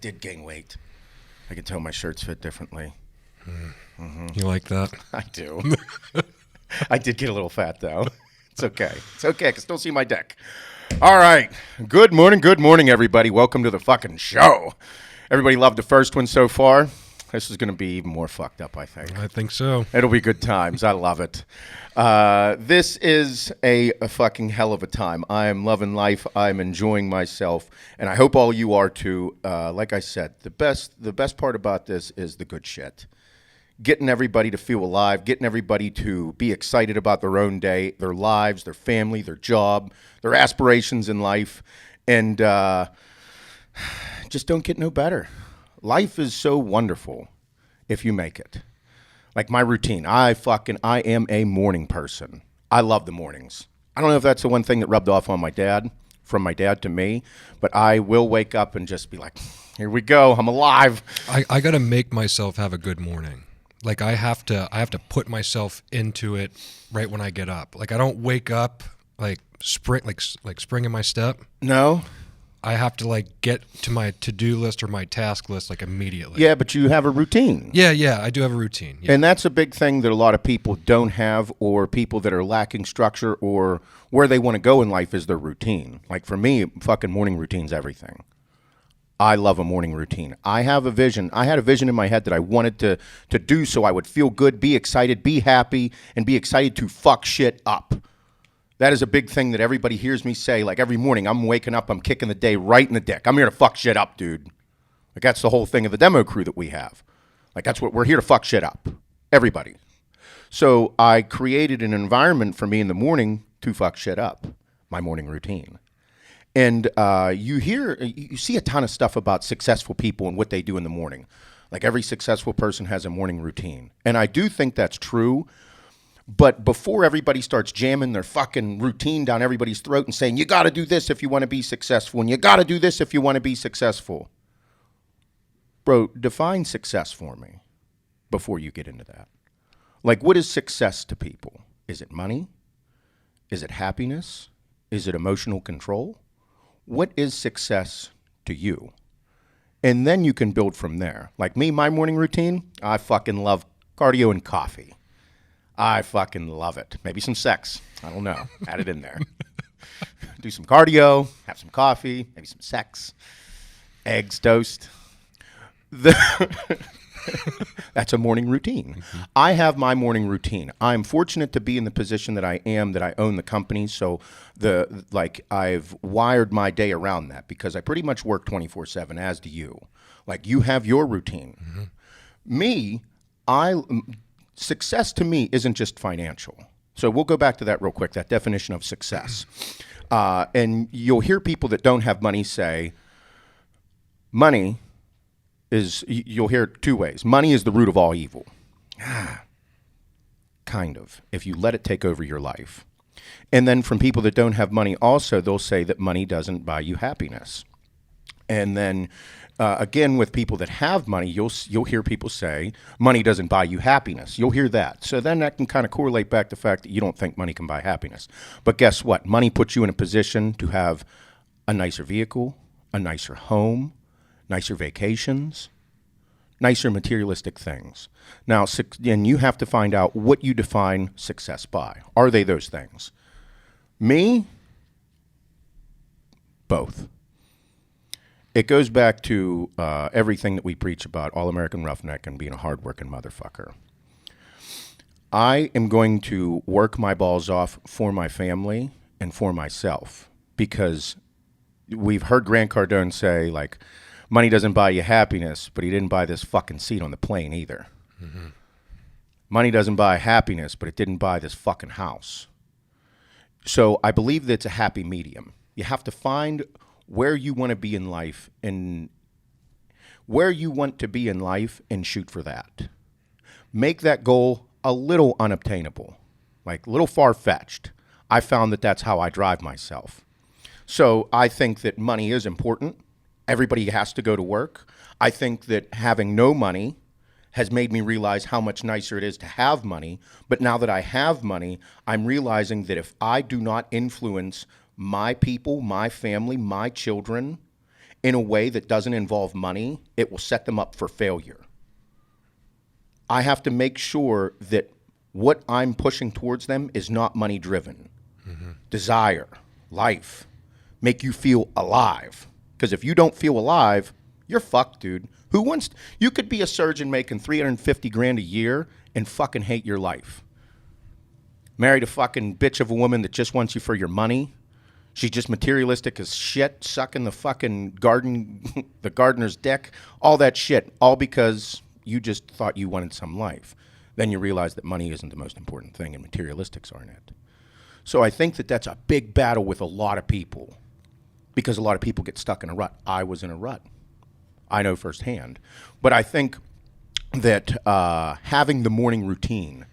did gain weight. I can tell my shirts fit differently. Mm-hmm. You like that? I do. I did get a little fat, though. It's okay. It's okay. I can still see my dick. All right. Good morning, everybody. Welcome to the fucking show. Everybody loved the first one so far. This is going to be even more fucked up, I think. I think so. It'll be good times. I love it. This is a fucking hell of a time. I am loving life. I'm enjoying myself. And I hope all you are too. Like I said, the best part about this is the good shit. Getting everybody to feel alive, getting everybody to be excited about their own day, their lives, their family, their job, their aspirations in life. And just don't get no better. Life is so wonderful if you make it. Like my routine, I am a morning person. I love the mornings. I don't know if that's the one thing that rubbed off on my dad, from my dad to me, but I will wake up and just be like, here we go, I'm alive. I got to make myself have a good morning. Like I have to put myself into it right when I get up. Like I don't wake up like spring in my step. No. I have to like get to my to-do list or my task list like immediately. Yeah, but you have a routine. Yeah, I do have a routine. Yeah. And that's a big thing that a lot of people don't have, or people that are lacking structure, or where they want to go in life is their routine. Like for me, fucking morning routine's everything. I love a morning routine. I have a vision. I had a vision in my head that I wanted to do so I would feel good, be excited, be happy, and be excited to fuck shit up. That is a big thing that everybody hears me say. Like every morning, I'm waking up, I'm kicking the day right in the dick. I'm here to fuck shit up, dude. Like that's the whole thing of the demo crew that we have. Like that's what we're here to fuck shit up. Everybody. So I created an environment for me in the morning to fuck shit up. My morning routine. And you see a ton of stuff about successful people and what they do in the morning. Like every successful person has a morning routine. And I do think that's true. But before everybody starts jamming their fucking routine down everybody's throat and saying, you got to do this if you want to be successful, and you got to do this if you want to be successful. Bro, define success for me before you get into that. Like, what is success to people? Is it money? Is it happiness? Is it emotional control? What is success to you? And then you can build from there. Like me, my morning routine, I fucking love cardio and coffee. I fucking love it. Maybe some sex. I don't know. Add it in there. Do some cardio, have some coffee, maybe some sex, eggs, toast. That's a morning routine. Mm-hmm. I have my morning routine. I'm fortunate to be in the position that I am, that I own the company. So I've wired my day around that because I pretty much work 24/7, as do you. Like you have your routine. Mm-hmm. Me, success to me isn't just financial. So we'll go back to that real quick, that definition of success. And you'll hear people that don't have money say, money is, you'll hear it two ways. Money is the root of all evil. Kind of, if you let it take over your life. And then from people that don't have money also, they'll say that money doesn't buy you happiness. And then again, with people that have money, you'll hear people say, money doesn't buy you happiness. You'll hear that. So then that can kind of correlate back to the fact that you don't think money can buy happiness. But guess what? Money puts you in a position to have a nicer vehicle, a nicer home, nicer vacations, nicer materialistic things. Now, and you have to find out what you define success by. Are they those things? Me? Both. It goes back to everything that we preach about all-American roughneck and being a hard-working motherfucker. I am going to work my balls off for my family and for myself because we've heard Grant Cardone say, like, money doesn't buy you happiness, but he didn't buy this fucking seat on the plane either. Mm-hmm. Money doesn't buy happiness, but it didn't buy this fucking house. So I believe that it's a happy medium. You have to find where you want to be in life and shoot for that. Make that goal a little unobtainable, like a little far-fetched. I found that that's how I drive myself. So I think that money is important. Everybody has to go to work. I think that having no money has made me realize how much nicer it is to have money. But now that I have money, I'm realizing that if I do not influence my people, my family, my children, in a way that doesn't involve money, it will set them up for failure. I have to make sure that what I'm pushing towards them is not money driven. Desire, life, make you feel alive. Because if you don't feel alive, you're fucked, dude. Who wants you could be a surgeon making $350,000 a year and fucking hate your life. Married a fucking bitch of a woman that just wants you for your money. She's just materialistic as shit, sucking the fucking the gardener's dick, all that shit, all because you just thought you wanted some life. Then you realize that money isn't the most important thing and materialistics aren't it. So I think that that's a big battle with a lot of people because a lot of people get stuck in a rut. I was in a rut. I know firsthand. But I think that having the morning routine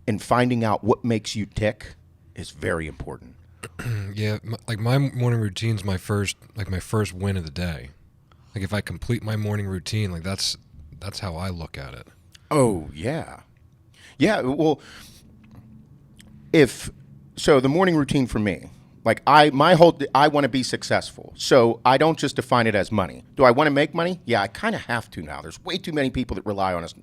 and finding out what makes you tick is very important. Yeah, like my morning routine's my first win of the day. Like if I complete my morning routine, like that's how I look at it. Oh, yeah. Yeah, well, so the morning routine for me, like I want to be successful. So I don't just define it as money. Do I want to make money? Yeah, I kind of have to now. There's way too many people that rely on us.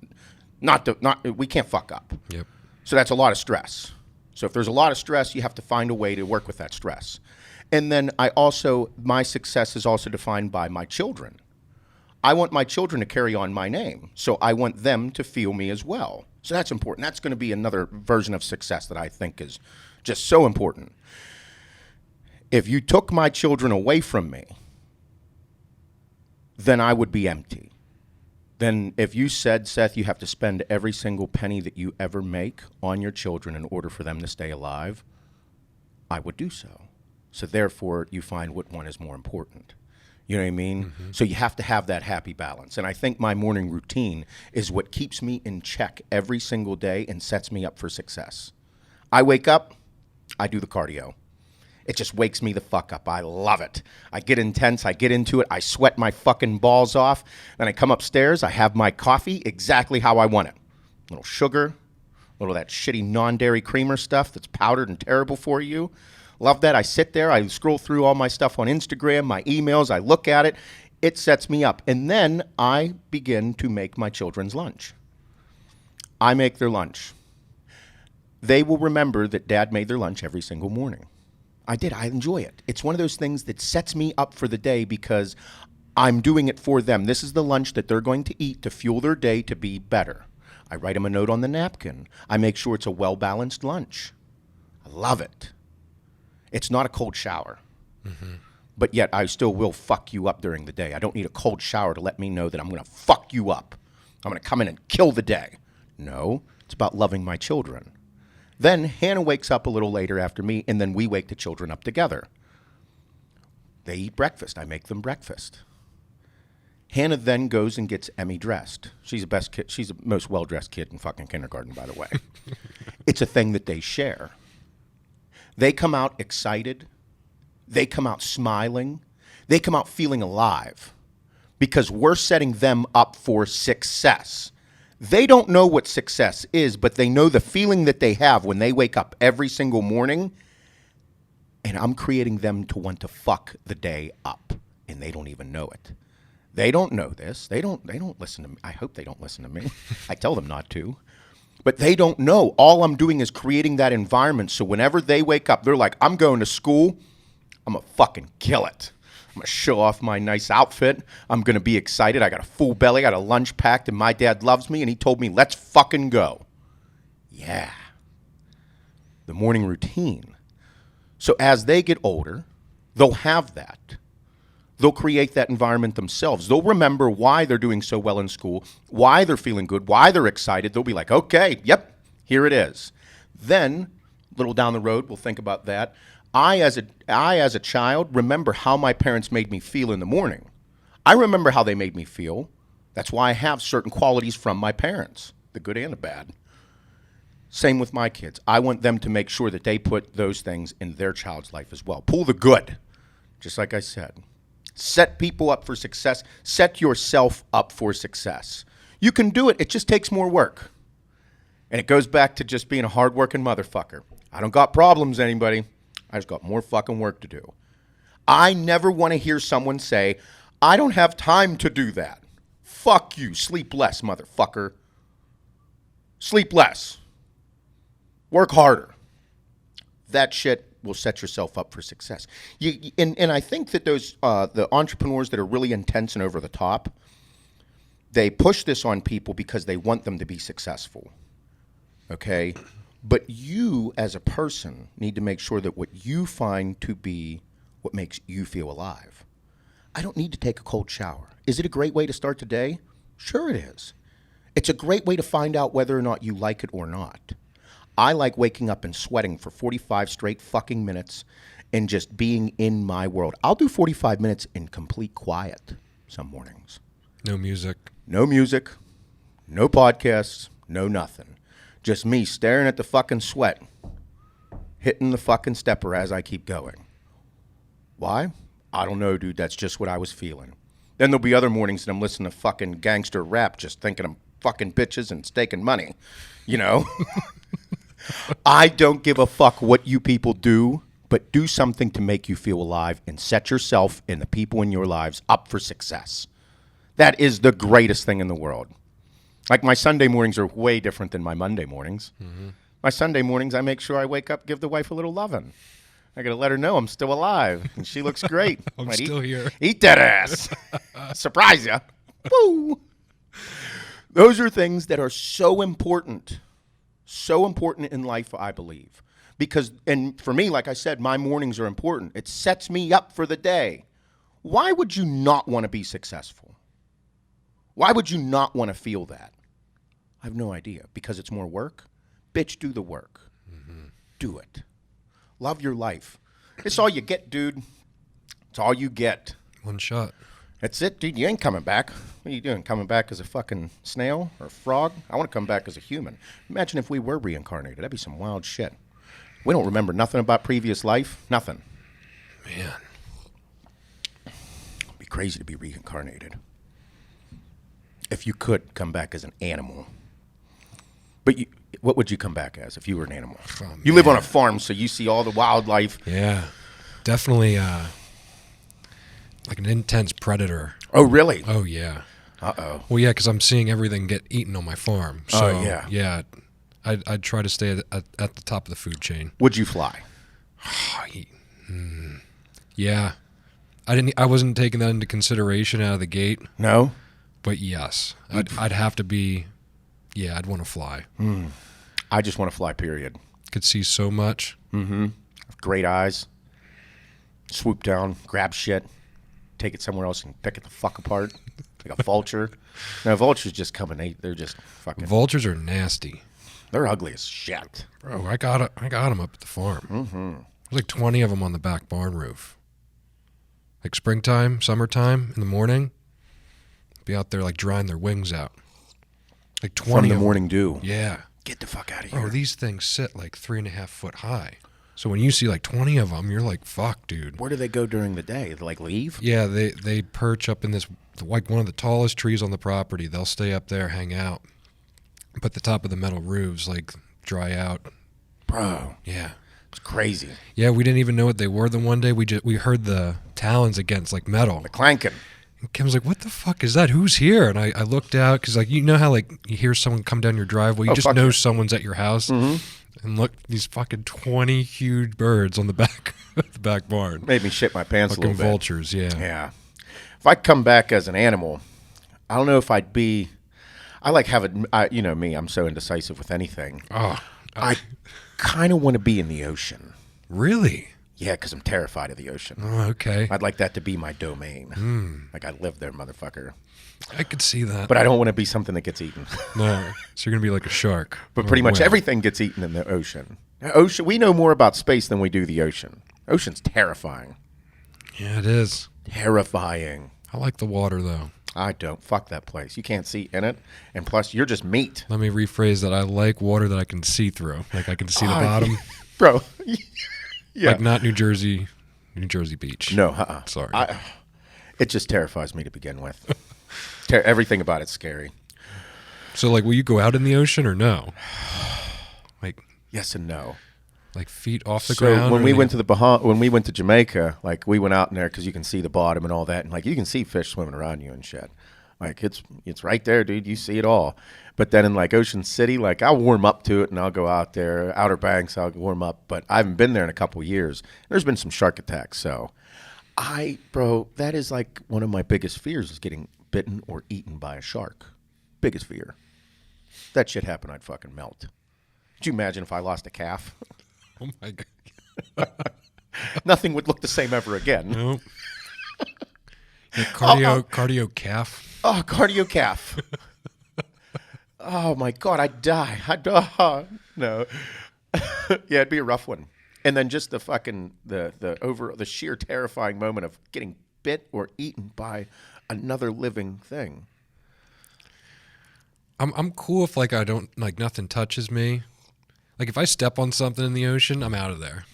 We can't fuck up. Yep. So that's a lot of stress. So if there's a lot of stress, you have to find a way to work with that stress. And then my success is also defined by my children. I want my children to carry on my name. So I want them to feel me as well. So that's important. That's going to be another version of success that I think is just so important. If you took my children away from me, then I would be empty. Then if you said, Seth, you have to spend every single penny that you ever make on your children in order for them to stay alive, I would do so. So therefore, you find what one is more important. You know what I mean? Mm-hmm. So you have to have that happy balance. And I think my morning routine is what keeps me in check every single day and sets me up for success. I wake up, I do the cardio. It just wakes me the fuck up. I love it. I get intense. I get into it. I sweat my fucking balls off. Then I come upstairs. I have my coffee exactly how I want it. A little sugar, a little of that shitty non-dairy creamer stuff that's powdered and terrible for you. Love that. I sit there. I scroll through all my stuff on Instagram, my emails. I look at it. It sets me up. And then I begin to make my children's lunch. I make their lunch. They will remember that Dad made their lunch every single morning. I did. I enjoy it. It's one of those things that sets me up for the day because I'm doing it for them. This is the lunch that they're going to eat to fuel their day to be better. I write them a note on the napkin. I make sure it's a well-balanced lunch. I love it. It's not a cold shower. Mm-hmm. But yet I still will fuck you up during the day. I don't need a cold shower to let me know that I'm going to fuck you up. I'm going to come in and kill the day. No, it's about loving my children. Then Hannah wakes up a little later after me, and then we wake the children up together. They eat breakfast. I make them breakfast. Hannah then goes and gets Emmy dressed. She's the best kid. She's the most well-dressed kid in fucking kindergarten, by the way. It's a thing that they share. They come out excited. They come out smiling. They come out feeling alive because we're setting them up for success. They don't know what success is, but they know the feeling that they have when they wake up every single morning, and I'm creating them to want to fuck the day up, and they don't even know it. They don't know this. They don't listen to me. I hope they don't listen to me. I tell them not to. But they don't know. All I'm doing is creating that environment, so whenever they wake up, they're like, I'm going to school. I'm going to fucking kill it. I'm going to show off my nice outfit. I'm going to be excited. I got a full belly. I got a lunch packed, and my dad loves me, and he told me, let's fucking go. Yeah. The morning routine. So as they get older, they'll have that. They'll create that environment themselves. They'll remember why they're doing so well in school, why they're feeling good, why they're excited. They'll be like, okay, yep, here it is. Then, a little down the road, we'll think about that. I, as a child, remember how my parents made me feel in the morning. I remember how they made me feel. That's why I have certain qualities from my parents, the good and the bad. Same with my kids. I want them to make sure that they put those things in their child's life as well. Pull the good, just like I said. Set people up for success. Set yourself up for success. You can do it. It just takes more work. And it goes back to just being a hardworking motherfucker. I don't got problems, anybody. I just got more fucking work to do. I never want to hear someone say, I don't have time to do that. Fuck you. Sleep less, motherfucker. Sleep less. Work harder. That shit will set yourself up for success. And I think that those the entrepreneurs that are really intense and over the top, they push this on people because they want them to be successful. Okay? But you, as a person, need to make sure that what you find to be what makes you feel alive. I don't need to take a cold shower. Is it a great way to start the day? Sure it is. It's a great way to find out whether or not you like it or not. I like waking up and sweating for 45 straight fucking minutes and just being in my world. I'll do 45 minutes in complete quiet some mornings. No music. No music, no podcasts, no nothing. Just me staring at the fucking sweat, hitting the fucking stepper as I keep going. Why? I don't know, dude. That's just what I was feeling. Then there'll be other mornings that I'm listening to fucking gangster rap just thinking I'm fucking bitches and staking money, you know? I don't give a fuck what you people do, but do something to make you feel alive and set yourself and the people in your lives up for success. That is the greatest thing in the world. Like my Sunday mornings are way different than my Monday mornings. Mm-hmm. My Sunday mornings, I make sure I wake up, give the wife a little loving. I got to let her know I'm still alive, and she looks great. I'm still here. Eat that ass. Surprise ya. Woo. Those are things that are so important in life, I believe. Because, and for me, like I said, my mornings are important. It sets me up for the day. Why would you not want to be successful? Why would you not want to feel that? I have no idea. Because it's more work? Bitch, do the work. Mm-hmm. Do it. Love your life. It's all you get, dude. It's all you get. One shot. That's it, dude. You ain't coming back. What are you doing? Coming back as a fucking snail or a frog? I want to come back as a human. Imagine if we were reincarnated. That'd be some wild shit. We don't remember nothing about previous life. Nothing. Man. It'd be crazy to be reincarnated. If you could come back as an animal. But what would you come back as if you were an animal? Oh, you live on a farm, so you see all the wildlife. Yeah. Definitely like an intense predator. Oh, really? Oh, yeah. Uh-oh. Well, yeah, because I'm seeing everything get eaten on my farm. So, yeah, I'd try to stay at the top of the food chain. Would you fly? Yeah. I wasn't taking that into consideration out of the gate. No? But yes. I'd have to be, I'd want to fly. I just want to fly, period. Could see so much. Mm-hmm. Great eyes. Swoop down, grab shit, take it somewhere else and pick it the fuck apart. Like a vulture. No, vultures just come and they're just fucking... Vultures are nasty. They're ugly as shit. Bro, I got them up at the farm. Mm-hmm. There's like 20 of them on the back barn roof. Like springtime, summertime, in the morning, be out there like drying their wings out. Like 20 from the morning dew. Yeah. Get the fuck out of here. Bro, these things sit like 3.5 foot high. So when you see like 20 of them, you're like, fuck, dude. Where do they go during the day? They like leave? Yeah, they perch up in this, like one of the tallest trees on the property. They'll stay up there, hang out. But the top of the metal roofs like dry out. Bro. Yeah. It's crazy. Yeah, we didn't even know what they were. The one day we heard the talons against like metal. The clanking. And Kim's like, what the fuck is that? Who's here? And I looked out because like, you know how like you hear someone come down your driveway, you just know someone's at your house. Mm-hmm. And look, these fucking 20 huge birds on the back the back barn. Made me shit my pants a little bit. Vultures, yeah. Yeah. If I come back as an animal, I don't know if I'd be... I like having... you know me, I'm so indecisive with anything. Oh. I kind of want to be in the ocean. Really? Yeah, because I'm terrified of the ocean. Oh, okay. I'd like that to be my domain. Like I live there, motherfucker. I could see that. But I don't want to be something that gets eaten. No. So you're going to be like a shark. But pretty much everything gets eaten in the ocean. We know more about space than we do the ocean. Ocean's terrifying. Yeah, it is. Terrifying. I like the water, though. I don't. Fuck that place. You can't see in it. And plus, you're just meat. Let me rephrase that. I like water that I can see through. Like I can see the bottom. Bro. Yeah. Like not New Jersey Beach. No, Sorry. It just terrifies me to begin with. Everything about it's scary. So, like, will you go out in the ocean or no? Like, yes and no. Like feet off the ground. So when we went to when we went to Jamaica, like we went out in there because you can see the bottom and all that, and like you can see fish swimming around you and shit. Like it's right there, dude. You see it all. But then in like Ocean City, like I'll warm up to it and I'll go out there. Outer Banks, I'll warm up. But I haven't been there in a couple years. There's been some shark attacks. So bro, that is like one of my biggest fears is getting bitten or eaten by a shark. Biggest fear. If that shit happened, I'd fucking melt. Could you imagine if I lost a calf? Oh my God. Nothing would look the same ever again. Nope. Cardio calf. Oh, cardio calf. Oh my God, I'd die. No. Yeah, it'd be a rough one. And then just the fucking the sheer terrifying moment of getting bit or eaten by another living thing. I'm cool if like I don't like nothing touches me. Like if I step on something in the ocean, I'm out of there.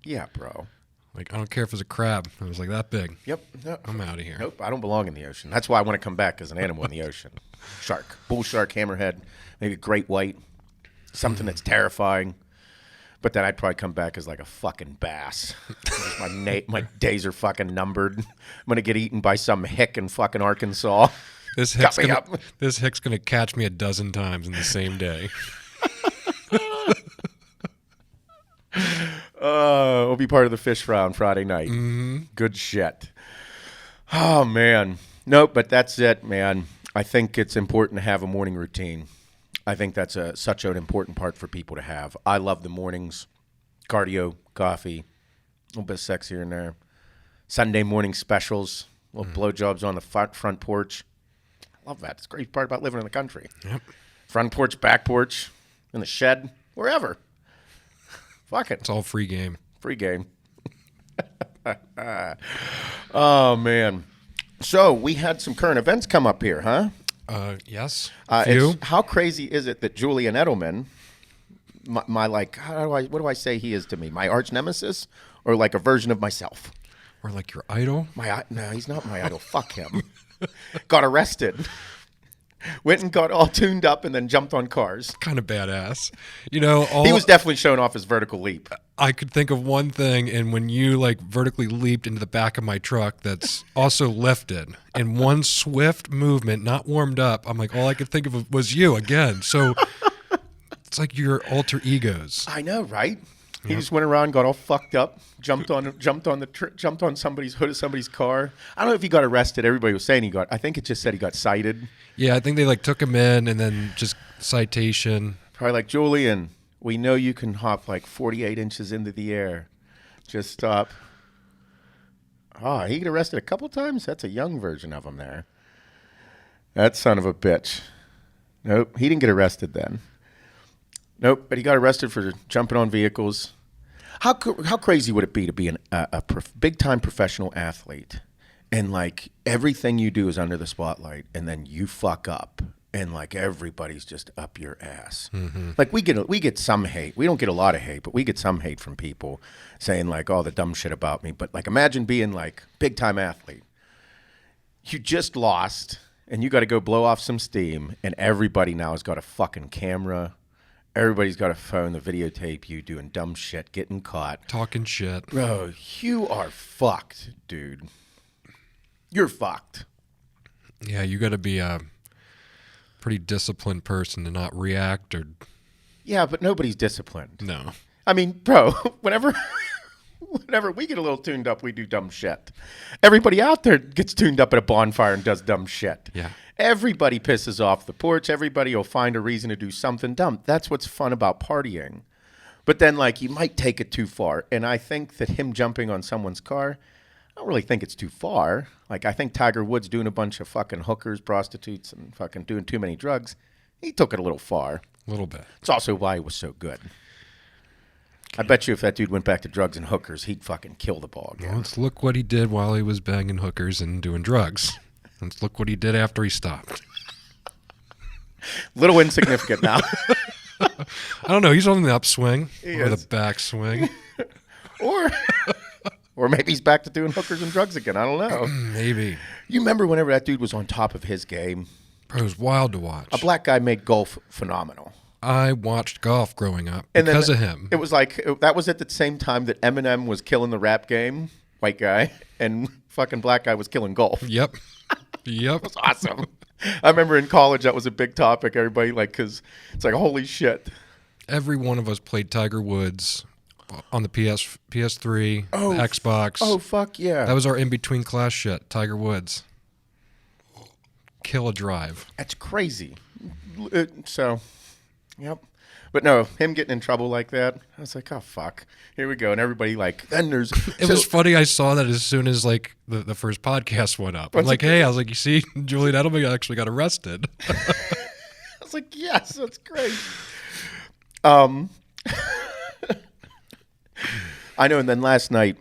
Yeah, bro. Like I don't care if it's a crab. It was like that big. Yep. No. I'm out of here. Nope. I don't belong in the ocean. That's why I want to come back as an animal in the ocean. Shark, bull shark, hammerhead, maybe great white, something that's terrifying. But then I'd probably come back as like a fucking bass. My days are fucking numbered. I'm gonna get eaten by some hick in fucking Arkansas. This hick's gonna catch me 12 times in the same day. We'll be part of the fish fry on Friday night. Mm-hmm. Good shit. Oh, man. Nope, but that's it, man. I think it's important to have a morning routine. I think that's such an important part for people to have. I love the mornings. Cardio, coffee, a little bit of sex here and there. Sunday morning specials, little blowjobs on the front porch. I love that. It's a great part about living in the country. Yep. Front porch, back porch, in the shed, wherever. Fuck it. It's all free game. Free game. Oh, man. So we had some current events come up here, huh? Yes. How crazy is it that Julian Edelman, my like, what do I say he is to me? My arch nemesis, or like a version of myself? Or like your idol? No, he's not my idol. Fuck him. Got arrested. Went and got all tuned up and then jumped on cars. Kind of badass. You know, he was definitely showing off his vertical leap. I could think of one thing, and when you like vertically leaped into the back of my truck that's also lifted in one swift movement, not warmed up, I'm like, all I could think of was you again. So it's like your alter egos. I know, right? He just went around, got all fucked up, jumped on somebody's hood of somebody's car. I don't know if he got arrested. Everybody was saying I think it just said he got cited. Yeah, I think they like took him in and then just citation. Probably like, Julian, we know you can hop like 48 inches into the air. Just stop. Oh, he got arrested a couple times? That's a young version of him there. That son of a bitch. Nope, he didn't get arrested then. Nope, but he got arrested for jumping on vehicles. How crazy would it be to be a big-time professional athlete and, like, everything you do is under the spotlight and then you fuck up and, like, everybody's just up your ass. Mm-hmm. Like, we get some hate. We don't get a lot of hate, but we get some hate from people saying, like, all the dumb shit about me. But, like, imagine being, like, big-time athlete. You just lost and you got to go blow off some steam and everybody now has got a fucking camera. Everybody's got a phone to videotape you doing dumb shit, getting caught. Talking shit. Bro, you are fucked, dude. You're fucked. Yeah, you got to be a pretty disciplined person to not react or... Yeah, but nobody's disciplined. No. I mean, bro, whenever we get a little tuned up, we do dumb shit. Everybody out there gets tuned up at a bonfire and does dumb shit. Yeah. Everybody pisses off the porch. Everybody will find a reason to do something dumb. That's what's fun about partying. But then, like, you might take it too far. And I think that him jumping on someone's car, I don't really think it's too far. Like, I think Tiger Woods doing a bunch of fucking hookers, prostitutes, and fucking doing too many drugs, he took it a little far. A little bit. It's also why he was so good. I bet you if that dude went back to drugs and hookers, he'd fucking kill the ball again. Well, let's look what he did while he was banging hookers and doing drugs. Let's look what he did after he stopped. Little insignificant now. I don't know. He's on the upswing or the backswing. or maybe he's back to doing hookers and drugs again. I don't know. Maybe. You remember whenever that dude was on top of his game? Bro, it was wild to watch. A black guy made golf phenomenal. I watched golf growing up because of him. It was like, that was at the same time that Eminem was killing the rap game, white guy, and fucking black guy was killing golf. Yep. Yep. It was awesome. I remember in college that was a big topic. Everybody, like, because it's like, holy shit. Every one of us played Tiger Woods on the PS3, the Xbox. Oh, fuck yeah. That was our in-between class shit, Tiger Woods. Kill a drive. That's crazy. So, yep. But no, him getting in trouble like that, I was like, oh, fuck. Here we go. And everybody, like, then there's... It was funny. I saw that as soon as, like, the first podcast went up. I'm like, hey, I was like, you see, Julian Edelman actually got arrested. I was like, yes, that's great. I know, and then last night,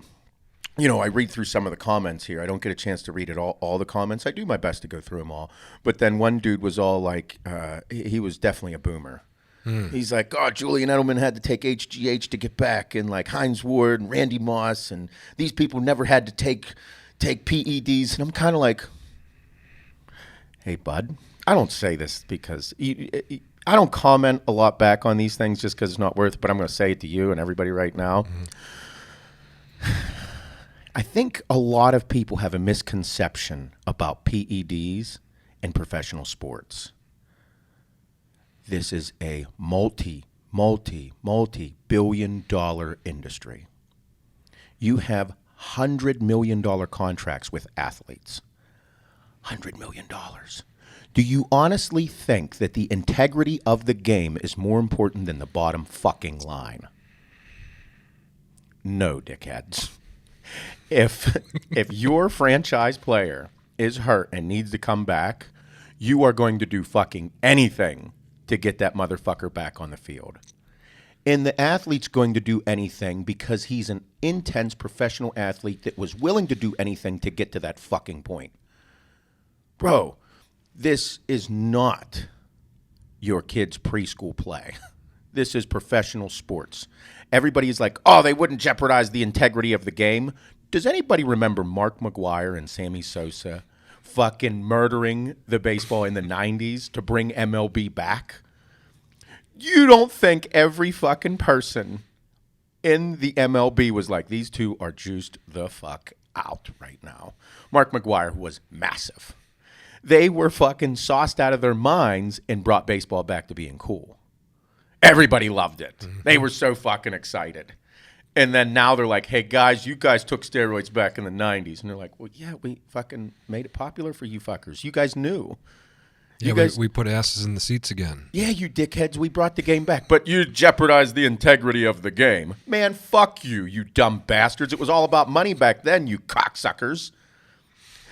you know, I read through some of the comments here. I don't get a chance to read it all the comments. I do my best to go through them all. But then one dude was all like, he was definitely a boomer. He's like, oh, Julian Edelman had to take HGH to get back, and like Hines Ward and Randy Moss, and these people never had to take PEDs. And I'm kind of like, hey, bud, I don't say this because I don't comment a lot back on these things just because it's not worth it, but I'm going to say it to you and everybody right now. I think a lot of people have a misconception about PEDs and professional sports. This is a multi-billion-dollar industry. You have $100 million contracts with athletes. $100 million. Do you honestly think that the integrity of the game is more important than the bottom fucking line? No, dickheads. If your franchise player is hurt and needs to come back, you are going to do fucking anything to get that motherfucker back on the field. And the athlete's going to do anything because he's an intense professional athlete that was willing to do anything to get to that fucking point. Bro, this is not your kid's preschool play. This is professional sports. Everybody's like, oh, they wouldn't jeopardize the integrity of the game. Does anybody remember Mark McGwire and Sammy Sosa fucking murdering the baseball in the 90s to bring MLB back? You don't think every fucking person in the MLB was like, these two are juiced the fuck out right now. Mark McGwire was massive. They were fucking sauced out of their minds and brought baseball back to being cool. Everybody loved it. Mm-hmm. They were so fucking excited. And then now they're like, hey, guys, you guys took steroids back in the 90s. And they're like, well, yeah, we fucking made it popular for you fuckers. You guys knew. We put asses in the seats again. Yeah, you dickheads, we brought the game back. But you jeopardized the integrity of the game. Man, fuck you, you dumb bastards. It was all about money back then, you cocksuckers.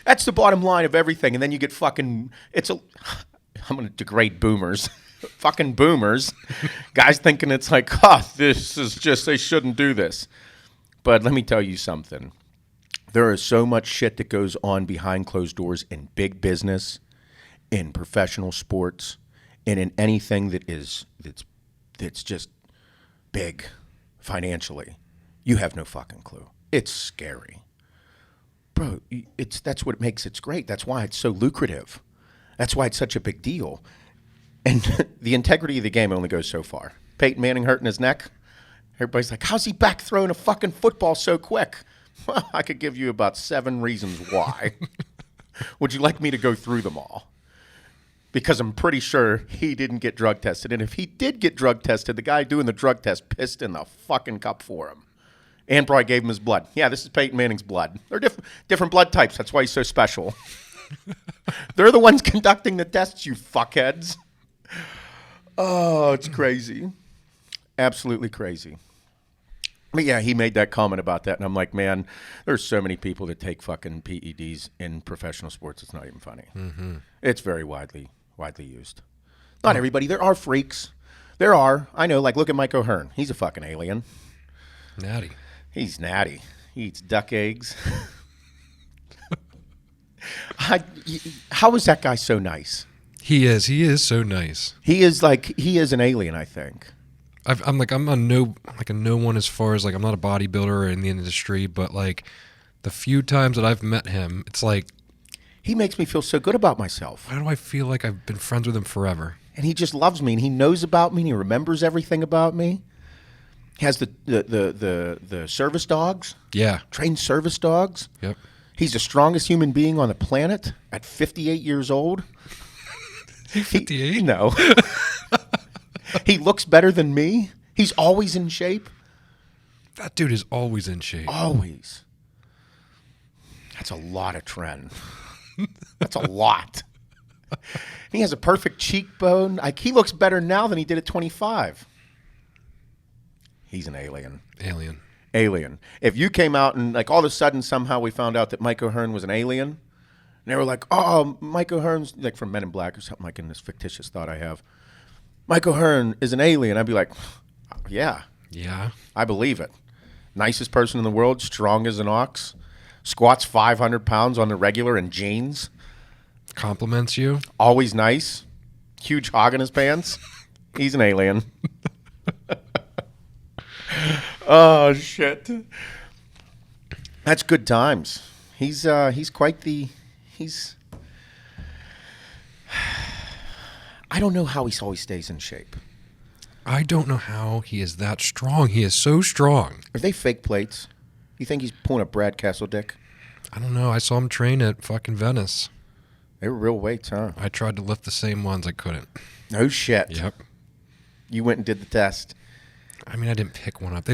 That's the bottom line of everything. And then you get fucking, I'm going to degrade boomers. Fucking boomers. Guys thinking it's like, this is just, they shouldn't do this. But let me tell you something. There is so much shit that goes on behind closed doors in big business, in professional sports, and in anything that's just big financially. You have no fucking clue. It's scary. Bro, that's what makes it great. That's why it's so lucrative. That's why it's such a big deal. And the integrity of the game only goes so far. Peyton Manning hurting his neck. Everybody's like, how's he back throwing a fucking football so quick? Well, I could give you about 7 reasons why. Would you like me to go through them all? Because I'm pretty sure he didn't get drug tested. And if he did get drug tested, the guy doing the drug test pissed in the fucking cup for him. And probably gave him his blood. Yeah, this is Peyton Manning's blood. They're different blood types. That's why he's so special. They're the ones conducting the tests, you fuckheads. Oh, it's crazy. Absolutely crazy. But yeah, he made that comment about that, and I'm like, man, there's so many people that take fucking PEDs in professional sports, it's not even funny. Mm-hmm. It's very widely used. Not everybody. There are freaks. There are. I know, like, look at Mike O'Hearn. He's a fucking alien. Natty. He's natty. He eats duck eggs. How is that guy so nice? He is so nice. He is an alien, I think. I'm a no one as far as, like, I'm not a bodybuilder or in the industry, but, like, the few times that I've met him, it's like, he makes me feel so good about myself. Why do I feel like I've been friends with him forever? And he just loves me, and he knows about me, and he remembers everything about me. He has the service dogs. Yeah. Trained service dogs. Yep. He's the strongest human being on the planet at 58 years old. 58? No. He looks better than me. He's always in shape. That dude is always in shape. Always. That's a lot of trend. That's a lot. He has a perfect cheekbone. Like, he looks better now than he did at 25. He's an alien. Alien. If you came out and like all of a sudden somehow we found out that Mike O'Hearn was an alien, and they were like, oh, Mike O'Hearn's like from Men in Black or something like in this fictitious thought I have. Mike O'Hearn is an alien. I'd be like, yeah. Yeah. I believe it. Nicest person in the world, strong as an ox, squats 500 pounds on the regular in jeans. Compliments you. Always nice. Huge hog in his pants. He's an alien. Oh, shit. That's good times. He's quite the... I don't know how he always stays in shape. I don't know how he is that strong. He is so strong. Are they fake plates? You think he's pulling a Brad Kesseldick? I don't know. I saw him train at fucking Venice. They were real weights, huh? I tried to lift the same ones. I couldn't. No shit. Yep. You went and did the test. I mean, I didn't pick one up.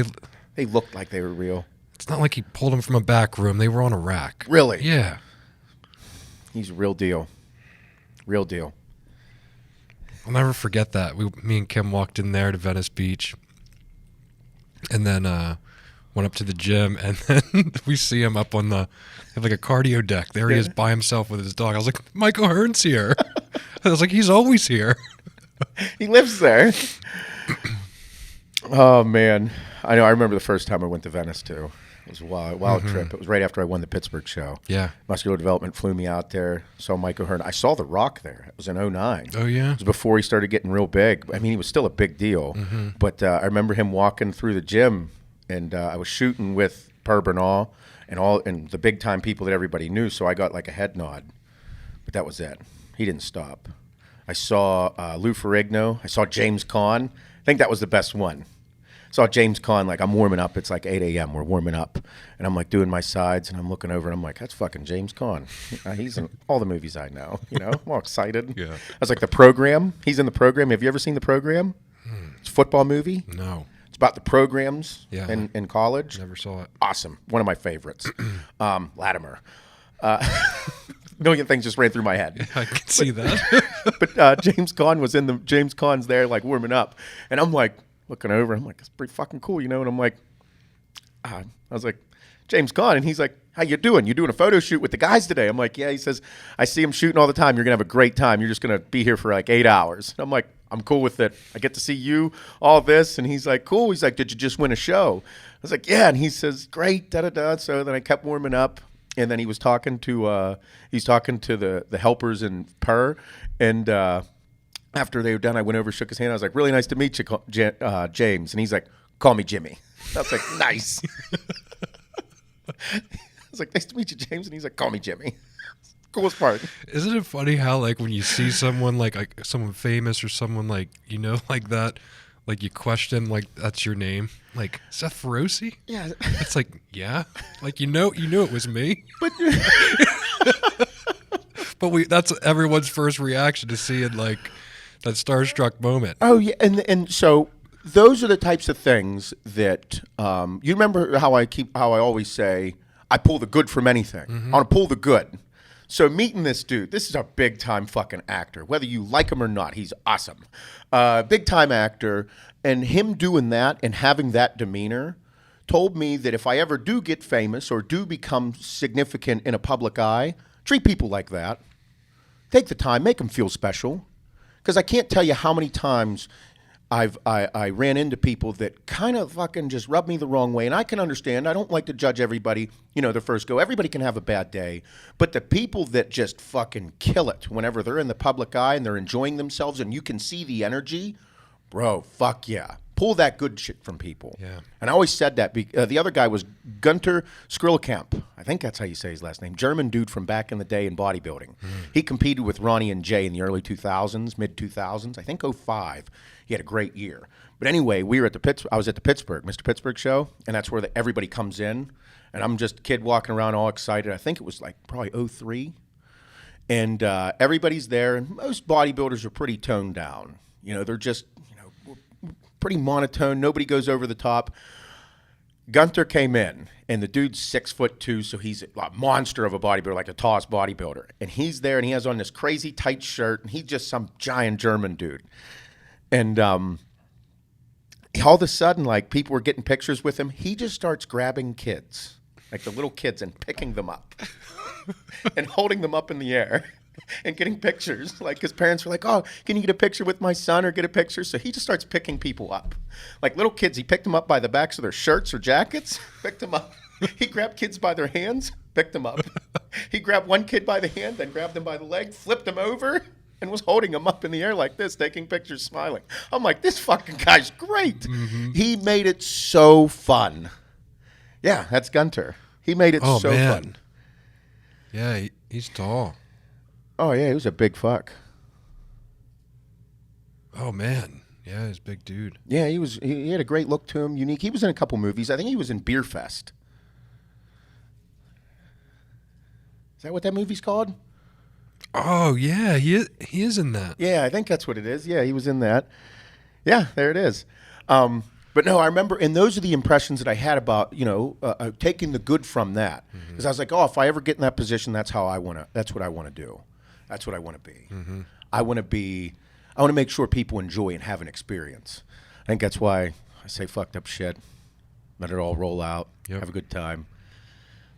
They looked like they were real. It's not like he pulled them from a back room. They were on a rack. Really? Yeah. He's a real deal. Real deal. I'll never forget that. Me and Kim walked in there to Venice Beach, and then went up to the gym, and then we see him up on they have like a cardio deck. There he is by himself with his dog. I was like, Michael Hearn's here. I was like, he's always here. He lives there. Oh, man. I know. I remember the first time I went to Venice, too. It was a wild trip. It was right after I won the Pittsburgh show. Yeah. Muscular Development flew me out there. Saw Mike O'Hearn. I saw The Rock there. It was in 2009. Oh, yeah? It was before he started getting real big. I mean, he was still a big deal. Mm-hmm. But I remember him walking through the gym, and I was shooting with Per Bernal and the big-time people that everybody knew, so I got like a head nod. But that was it. He didn't stop. I saw Lou Ferrigno. I saw James Caan. I think that was the best one. Saw James Caan, like, I'm warming up. It's like 8 a.m. We're warming up. And I'm, like, doing my sides, and I'm looking over, and I'm like, that's fucking James Caan. He's in all the movies I know, you know? I'm all excited. Yeah. I was like, The Program. He's in The Program. Have you ever seen The Program? It's a football movie. No. It's about the programs in college. Never saw it. Awesome. One of my favorites. Latimer. Million things just ran through my head. I can see that. But James Caan was James Caan's there, like, warming up. And I'm like, looking over, I'm like, it's pretty fucking cool, you know? And I'm like, I was like, James Caan. And he's like, how you doing? You doing a photo shoot with the guys today? I'm like, yeah. He says, I see him shooting all the time. You're going to have a great time. You're just going to be here for like 8 hours. And I'm like, I'm cool with it. I get to see you, all this. And he's like, cool. He's like, did you just win a show? I was like, yeah. And he says, great, da-da-da. So then I kept warming up. And then he was talking to the helpers in Per. And after they were done, I went over, shook his hand. I was like, really nice to meet you, James. And he's like, call me Jimmy. I was like, nice. I was like, nice to meet you, James. And he's like, call me Jimmy. Coolest part. Isn't it funny how, like, when you see someone, like someone famous or someone, like, you know, like that, like, you question, like, that's your name? Like, Seth Feroce? Yeah. It's like, yeah. Like, you know it was me. But that's everyone's first reaction to seeing, like, that starstruck moment. Oh, yeah. And so those are the types of things that you remember how I always say, I pull the good from anything. Mm-hmm. I want to pull the good. So meeting this dude, this is a big-time fucking actor. Whether you like him or not, he's awesome. Big-time actor, and him doing that and having that demeanor told me that if I ever do get famous or do become significant in a public eye, treat people like that. Take the time, make them feel special. Because I can't tell you how many times I ran into people that kind of fucking just rub me the wrong way. And I can understand. I don't like to judge everybody, you know, the first go. Everybody can have a bad day. But the people that just fucking kill it whenever they're in the public eye and they're enjoying themselves and you can see the energy, bro, fuck yeah. pull that good shit from people. Yeah. And I always said that. The other guy was Gunter Skrillkamp. I think that's how you say his last name. German dude from back in the day in bodybuilding. He competed with Ronnie and Jay in the early 2000s, mid 2000s. I think 05. He had a great year. But anyway, we were at I was at the Mr. Pittsburgh show, and that's where everybody comes in. And I'm just a kid walking around all excited. I think it was like probably 03. And everybody's there, and most bodybuilders are pretty toned down. You know, they're just, pretty monotone. Nobody goes over the top. Gunter came in, and the dude's 6'2", so he's a monster of a bodybuilder, like a tallest bodybuilder. And he's there, and he has on this crazy tight shirt, and he's just some giant German dude. And all of a sudden, like, people were getting pictures with him. He just starts grabbing kids, like the little kids, and picking them up and holding them up in the air. And getting pictures, like his parents were like, "Oh, can you get a picture with my son or get a picture?" So he just starts picking people up, like little kids. He picked them up by the backs of their shirts or jackets, picked them up. He grabbed kids by their hands, picked them up. He grabbed one kid by the hand, then grabbed them by the leg, flipped them over, and was holding them up in the air like this, taking pictures, smiling. I'm like, this fucking guy's great. Mm-hmm. He made it so fun. Yeah, that's Gunter. He made it fun. Yeah, he's tall. Oh, yeah, he was a big fuck. Oh, man. Yeah, he's a big dude. Yeah, he had a great look to him, unique. He was in a couple movies. I think he was in Beer Fest. Is that what that movie's called? Oh, yeah, he is in that. Yeah, I think that's what it is. Yeah, he was in that. Yeah, there it is. But no, I remember, and those are the impressions that I had about, taking the good from that. Because I was like, oh, if I ever get in that position, that's what I want to do. That's what I want to be. Mm-hmm. I want to make sure people enjoy and have an experience. I think that's why I say fucked up shit, let it all roll out, have a good time.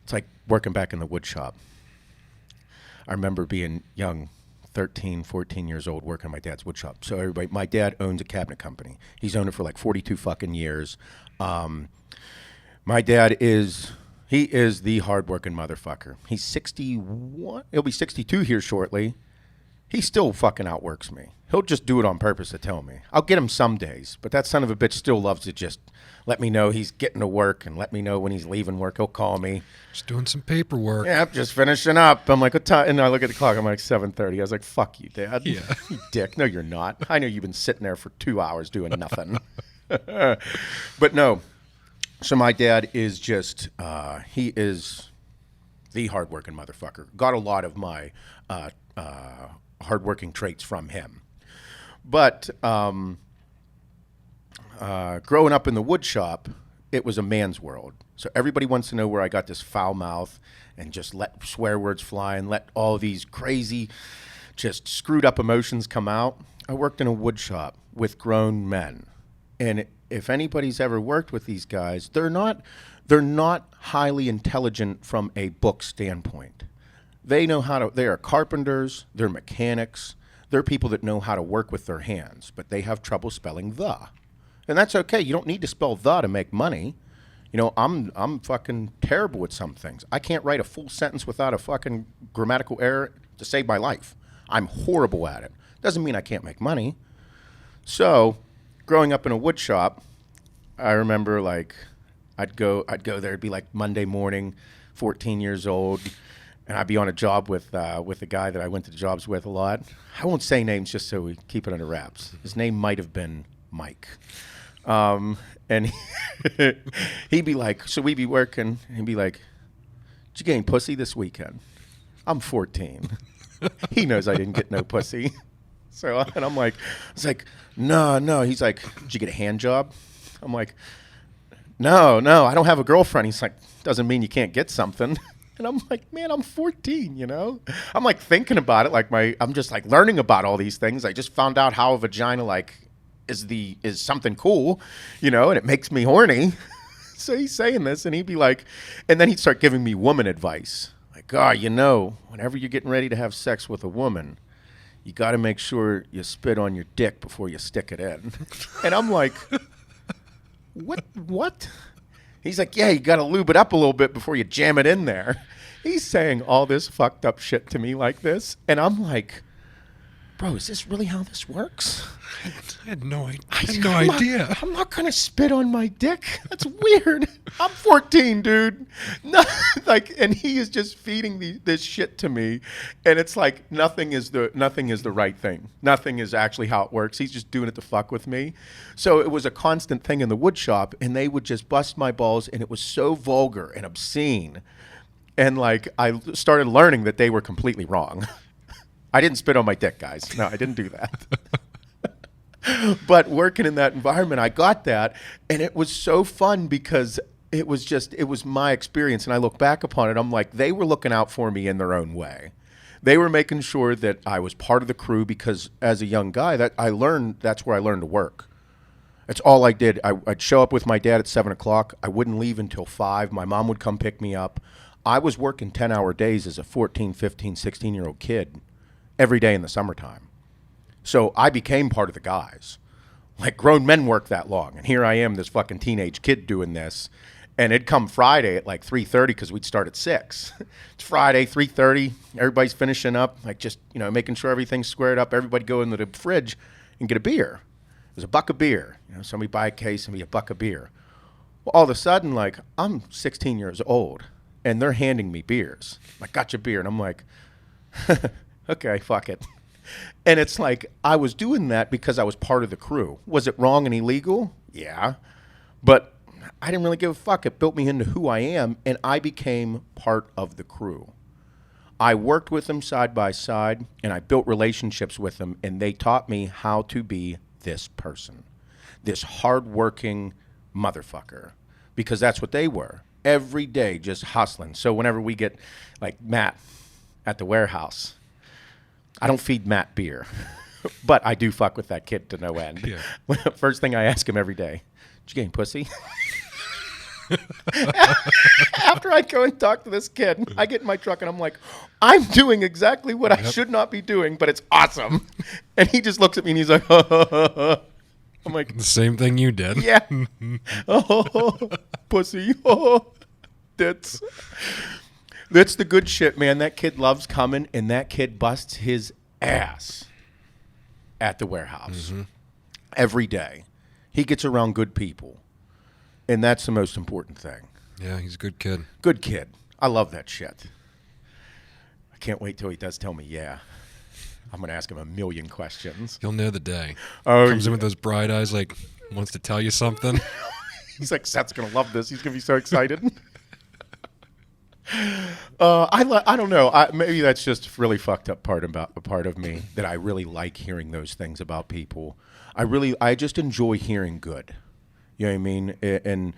It's like working back in the wood shop. I remember being young, 13, 14 years old, working in my dad's wood shop. So my dad owns a cabinet company. He's owned it for like 42 fucking years. My dad is the hardworking motherfucker. He's 61. He'll be 62 here shortly. He still fucking outworks me. He'll just do it on purpose to tell me. I'll get him some days, but that son of a bitch still loves to just let me know he's getting to work and let me know when he's leaving work. He'll call me. Just doing some paperwork. Yep, just finishing up. I'm like, what time? And I look at the clock. I'm like, 7:30. I was like, fuck you, Dad. Yeah. You dick. No, you're not. I know you've been sitting there for 2 hours doing nothing. But no. So my dad is just, he is the hardworking motherfucker. Got a lot of my hardworking traits from him. But growing up in the wood shop, it was a man's world. So everybody wants to know where I got this foul mouth and just let swear words fly and let all these crazy, just screwed up emotions come out. I worked in a wood shop with grown men. And if anybody's ever worked with these guys, they're not highly intelligent from a book standpoint. They are carpenters, they're mechanics, they're people that know how to work with their hands, but they have trouble spelling the. And that's okay. You don't need to spell the to make money. I'm fucking terrible at some things. I can't write a full sentence without a fucking grammatical error to save my life. I'm horrible at it. Doesn't mean I can't make money. So, growing up in a wood shop, I remember like I'd go there. It'd be like Monday morning, 14 years old, and I'd be on a job with a guy that I went to jobs with a lot. I won't say names just so we keep it under wraps. His name might have been Mike. And he'd be like, so we'd be working, and he'd be like, did you get any pussy this weekend? I'm 14. He knows I didn't get no pussy. So, and I'm like, it's like, no. He's like, did you get a hand job? I'm like, no, I don't have a girlfriend. He's like, doesn't mean you can't get something. And I'm like, man, I'm 14, I'm like thinking about it. Like I'm just like learning about all these things. I just found out how a vagina like is something cool, and it makes me horny. So he's saying this, and he'd be like, and then he'd start giving me woman advice. Like, whenever you're getting ready to have sex with a woman, you got to make sure you spit on your dick before you stick it in. And I'm like, what? He's like, yeah, you got to lube it up a little bit before you jam it in there. He's saying all this fucked up shit to me like this. And I'm like, bro, is this really how this works? I had no idea. I'm not going to spit on my dick. That's weird. I'm 14, dude. No, and he is just feeding this shit to me. And it's like nothing is the right thing. Nothing is actually how it works. He's just doing it to fuck with me. So it was a constant thing in the wood shop, and they would just bust my balls, and it was so vulgar and obscene. And like I started learning that they were completely wrong. I didn't spit on my dick, guys. No, I didn't do that. But working in that environment, I got that, and it was so fun because it was my experience, and I look back upon it, I'm like, they were looking out for me in their own way. They were making sure that I was part of the crew because as a young guy, that's where I learned to work. That's all I did. I'd show up with my dad at 7 o'clock. I wouldn't leave until 5. My mom would come pick me up. I was working 10-hour days as a 14, 15, 16-year-old kid every day in the summertime. So I became part of the guys. Like, grown men work that long. And here I am, this fucking teenage kid doing this. And it'd come Friday at like 3:30 because we'd start at 6. It's Friday, 3:30. Everybody's finishing up, like just, making sure everything's squared up. Everybody go into the fridge and get a beer. There's a buck of beer. Somebody buy a case, somebody a buck of beer. Well, all of a sudden, like, I'm 16 years old, and they're handing me beers. Like, got your beer. And I'm like, okay, fuck it. And it's like I was doing that because I was part of the crew. Was it wrong and illegal? Yeah. But I didn't really give a fuck. It built me into who I am, and I became part of the crew. I worked with them side by side, and I built relationships with them, and they taught me how to be this person, this hardworking motherfucker, because that's what they were. Every day just hustling. So whenever we get, like, Matt at the warehouse, I don't feed Matt beer, but I do fuck with that kid to no end. Yeah. First thing I ask him every day, did you get any pussy? After I go and talk to this kid, I get in my truck and I'm like, I'm doing exactly what I should not be doing, but it's awesome. And he just looks at me and he's like, I'm like, the same thing you did. Yeah. Oh, pussy. Oh, that's the good shit, man. That kid loves coming, and that kid busts his ass at the warehouse every day. He gets around good people, and that's the most important thing. Yeah, he's a good kid. Good kid. I love that shit. I can't wait till he does tell me, yeah. I'm going to ask him a million questions. You'll know the day. Oh, Comes in with those bright eyes, like, wants to tell you something. He's like, Seth's going to love this. He's going to be so excited. I don't know. Maybe that's just a really fucked up part of me that I really like hearing those things about people. I just enjoy hearing good. You know what I mean? And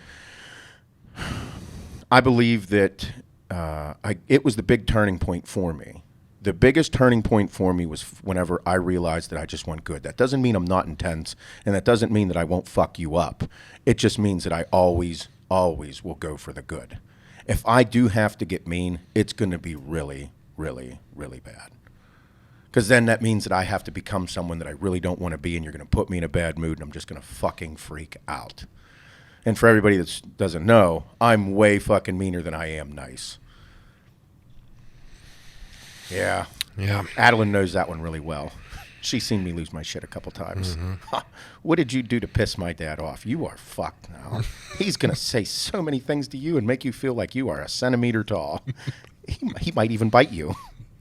I believe that it was the big turning point for me. The biggest turning point for me was whenever I realized that I just want good. That doesn't mean I'm not intense, and that doesn't mean that I won't fuck you up. It just means that I always will go for the good. If I do have to get mean, it's going to be really, really, really bad. Because then that means that I have to become someone that I really don't want to be, and you're going to put me in a bad mood, and I'm just going to fucking freak out. And for everybody that doesn't know, I'm way fucking meaner than I am nice. Yeah. Adeline knows that one really well. She's seen me lose my shit a couple times. What did you do to piss my dad off? You are fucked now. He's going to say so many things to you and make you feel like you are a centimeter tall. He might even bite you.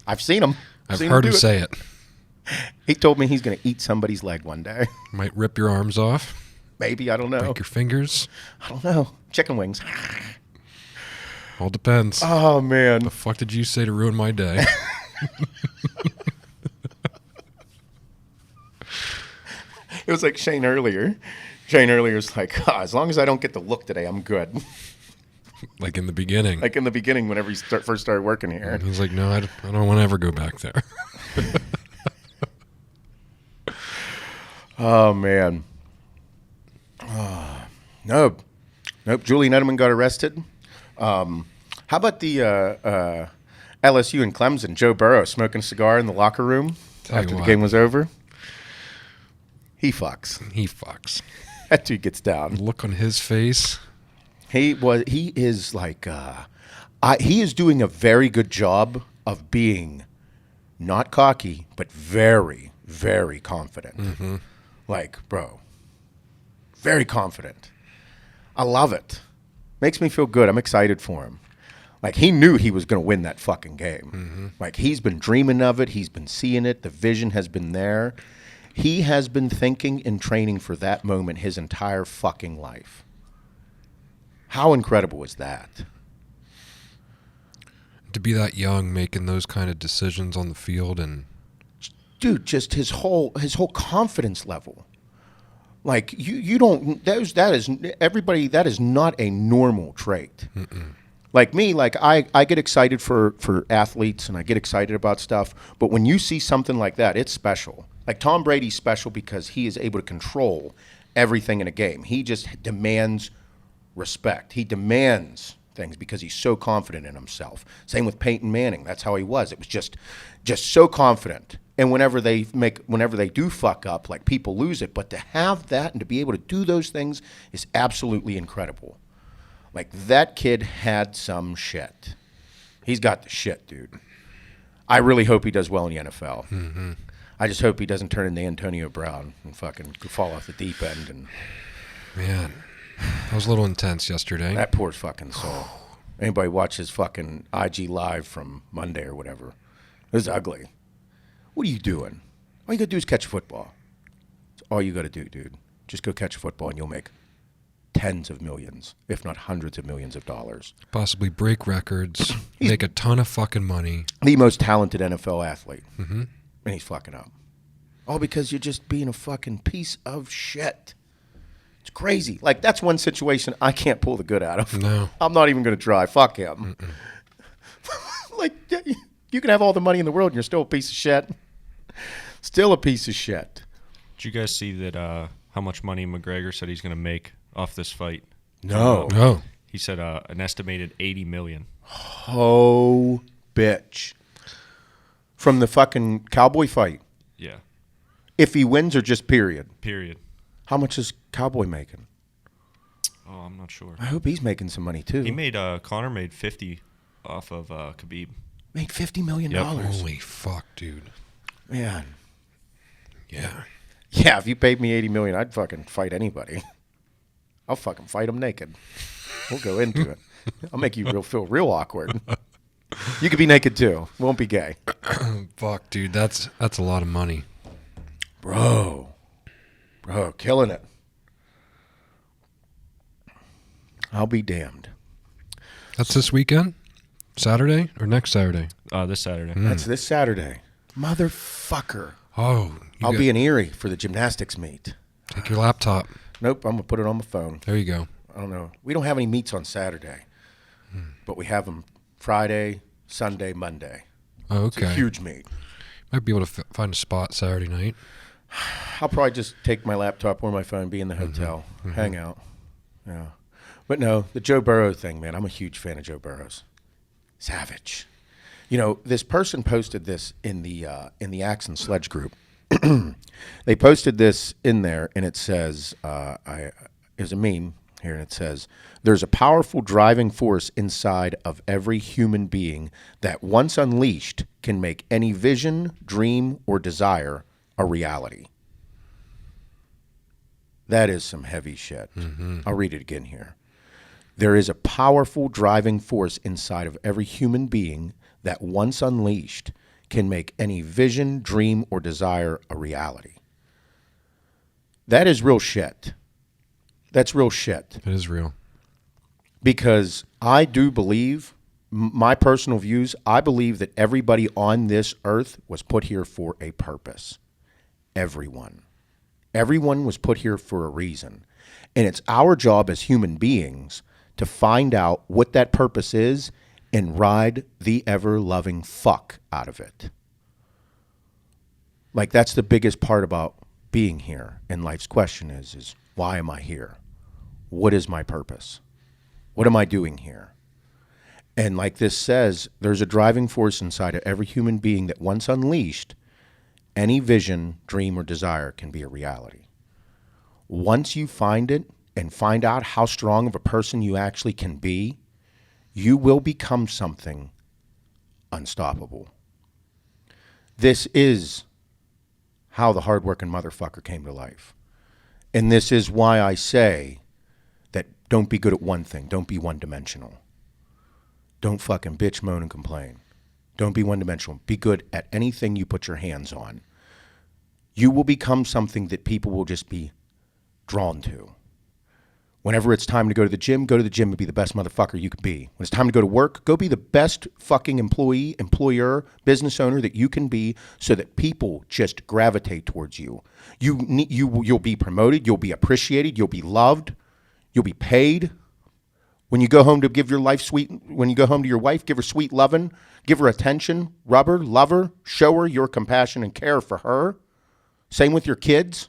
I've seen him. I've heard him say it. He told me he's going to eat somebody's leg one day. Might rip your arms off. Maybe, I don't know. Break your fingers. I don't know. Chicken wings. All depends. Oh, man. What the fuck did you say to ruin my day? It was like Shane earlier. Shane earlier was like, as long as I don't get the look today, I'm good. Like in the beginning. Like in the beginning whenever he first started working here. And he's like, no, I don't want to ever go back there. Oh, man. Nope. Julian Edelman got arrested. How about the LSU and Clemson, Joe Burrows smoking a cigar in the locker room after the game was over? He fucks. That dude gets down. The look on his face. He is doing a very good job of being not cocky, but very, very confident. Mm-hmm. Like, bro, very confident. I love it. Makes me feel good. I'm excited for him. Like, he knew he was going to win that fucking game. Mm-hmm. Like, he's been dreaming of it. He's been seeing it. The vision has been there. He has been thinking and training for that moment his entire fucking life. How incredible is that? To be that young, making those kind of decisions on the field, and dude, just his whole confidence level. Like, you don't, that is everybody, that is not a normal trait. Mm-mm. Like me, like I get excited for athletes and I get excited about stuff, but when you see something like that, it's special. Like, Tom Brady's special because he is able to control everything in a game. He just demands respect. He demands things because he's so confident in himself. Same with Peyton Manning. That's how he was. It was just so confident. And whenever they do fuck up, like, people lose it. But to have that and to be able to do those things is absolutely incredible. Like, that kid had some shit. He's got the shit, dude. I really hope he does well in the NFL. Mm-hmm. I just hope he doesn't turn into Antonio Brown and fucking fall off the deep end. And man, that was a little intense yesterday. That poor fucking soul. Anybody watch his fucking IG Live from Monday or whatever? It was ugly. What are you doing? All you got to do is catch a football. That's all you got to do, dude. Just go catch a football and you'll make tens of millions, if not hundreds of millions of dollars. Possibly break records, make a ton of fucking money. The most talented NFL athlete. Mm-hmm. And he's fucking up. All because you're just being a fucking piece of shit. It's crazy. Like, that's one situation I can't pull the good out of. No. I'm not even going to try. Fuck him. Like, you can have all the money in the world and you're still a piece of shit. Still a piece of shit. Did you guys see that how much money McGregor said he's going to make off this fight? No. No. He said an estimated $80 million. Oh, bitch. From the fucking Cowboy fight. Yeah. If he wins or just period? Period. How much is Cowboy making? Oh, I'm not sure. I hope he's making some money too. He made Conor made 50 off of Khabib. Made $50 million. Yep. Holy fuck, dude. Man. Yeah. Yeah, if you paid me $80 million, I'd fucking fight anybody. I'll fucking fight them naked. We'll go into it. I'll make you feel real awkward. You could be naked too. Won't be gay. Fuck, dude. That's a lot of money. Bro, killing it. I'll be damned. That's this weekend? Saturday or next Saturday? This Saturday. That's this Saturday. Motherfucker. Oh. I'll be in Erie for the gymnastics meet. Take your laptop. Nope, I'm going to put it on my phone. There you go. I don't know. We don't have any meets on Saturday, but we have them Friday, Sunday, Monday. Oh, It's okay. a huge meet. Might be able to find a spot Saturday night. I'll probably just take my laptop or my phone, be in the hotel, hang out. Yeah. But no, the Joe Burrow thing, man, I'm a huge fan of Joe Burrows. Savage. You know, this person posted this in the Axe and Sledge group. They posted this in there, and it says, there's a meme here, and it says, there's a powerful driving force inside of every human being that once unleashed can make any vision, dream, or desire a reality. That is some heavy shit. I'll read it again here. There is a powerful driving force inside of every human being that once unleashed can make any vision, dream, or desire a reality. That is real shit. That's real shit. It is real. Because I do believe, my personal views, I believe that everybody on this earth was put here for a purpose. Everyone. Everyone was put here for a reason. And it's our job as human beings to find out what that purpose is and ride the ever-loving fuck out of it. Like, that's the biggest part about being here. And life's question is why am I here? What is my purpose? What am I doing here? And like this says, there's a driving force inside of every human being that once unleashed, any vision, dream, or desire can be a reality. Once you find it and find out how strong of a person you actually can be, you will become something unstoppable. This is how the hardworking motherfucker came to life. And this is why I say that don't be good at one thing. Don't be one-dimensional. Don't fucking bitch, moan, and complain. Don't be one-dimensional. Be good at anything you put your hands on. You will become something that people will just be drawn to. Whenever it's time to go to the gym and be the best motherfucker you can be. When it's time to go to work, go be the best fucking employee, employer, business owner that you can be so that people just gravitate towards you. You'll be promoted, you'll be appreciated, you'll be loved, you'll be paid. When you go home to give your life when you go home to your wife, give her sweet loving, give her attention, rub her, love her, show her your compassion and care for her. Same with your kids.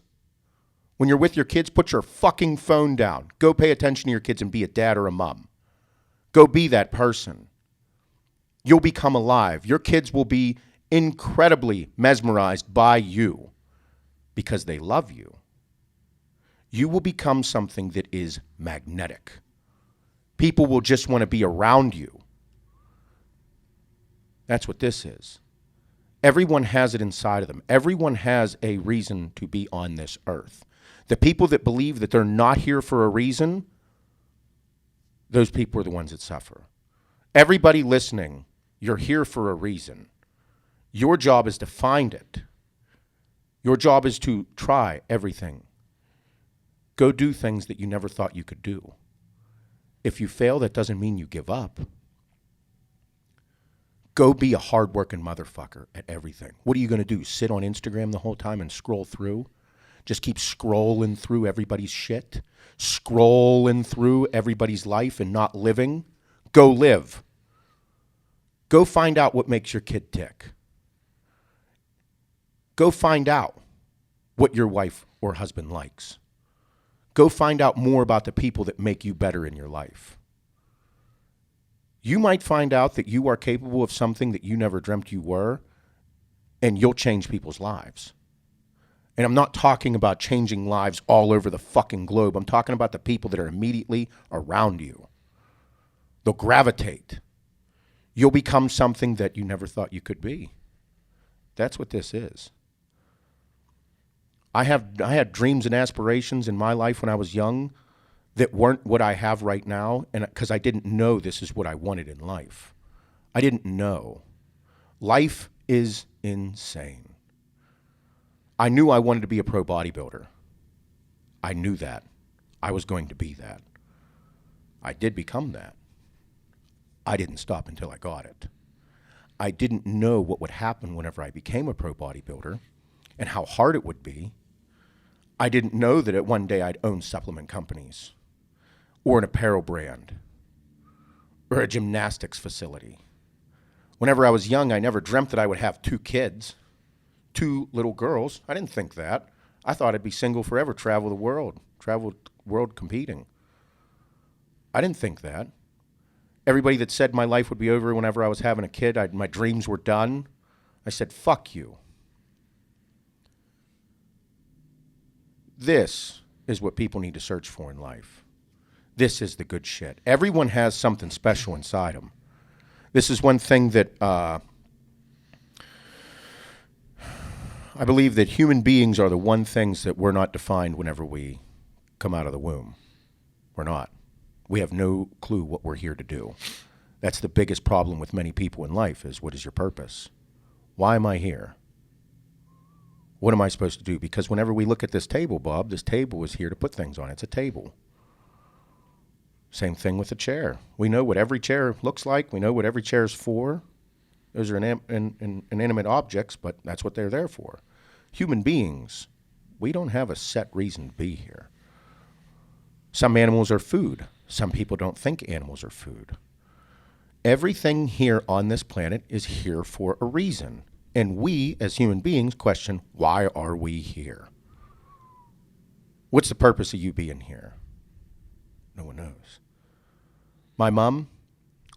When you're with your kids, put your fucking phone down. Go pay attention to your kids and be a dad or a mom. Go be that person. You'll become alive. Your kids will be incredibly mesmerized by you because they love you. You will become something that is magnetic. People will just want to be around you. That's what this is. Everyone has it inside of them. Everyone has a reason to be on this earth. The people that believe that they're not here for a reason, those people are the ones that suffer. Everybody listening, you're here for a reason. Your job is to find it. Your job is to try everything. Go do things that you never thought you could do. If you fail, that doesn't mean you give up. Go be a hardworking motherfucker at everything. What are you going to do? Sit on Instagram the whole time and scroll through? Just keep scrolling through everybody's shit? Scrolling through everybody's life and not living? Go live. Go find out what makes your kid tick. Go find out what your wife or husband likes. Go find out more about the people that make you better in your life. You might find out that you are capable of something that you never dreamt you were, and you'll change people's lives. And I'm not talking about changing lives all over the fucking globe. I'm talking about the people that are immediately around you. They'll gravitate. You'll become something that you never thought you could be. That's what this is. I had dreams and aspirations in my life when I was young that weren't what I have right now, and because I didn't know this is what I wanted in life. I didn't know. Life is insane. I knew I wanted to be a pro bodybuilder. I knew that. I was going to be that. I did become that. I didn't stop until I got it. I didn't know what would happen whenever I became a pro bodybuilder and how hard it would be. I didn't know that at one day I'd own supplement companies or an apparel brand or a gymnastics facility. Whenever I was young, I never dreamt that I would have 2 kids, 2 little girls. I didn't think that. I thought I'd be single forever, travel the world competing. I didn't think that. Everybody that said my life would be over whenever I was having a kid, my dreams were done, I said, fuck you. This is what people need to search for in life. This is the good shit. Everyone has something special inside them. This is one thing that I believe that human beings are the one things that we're not defined whenever we come out of the womb. We're not. We have no clue what we're here to do. That's the biggest problem with many people in life is, what is your purpose? Why am I here? What am I supposed to do? Because whenever we look at this table, Bob, this table is here to put things on. It's a table. Same thing with a chair. We know what every chair looks like. We know what every chair is for. Those are inanimate objects, but that's what they're there for. Human beings, we don't have a set reason to be here. Some animals are food. Some people don't think animals are food. Everything here on this planet is here for a reason. And we, as human beings, question, why are we here? What's the purpose of you being here? No one knows. My mom,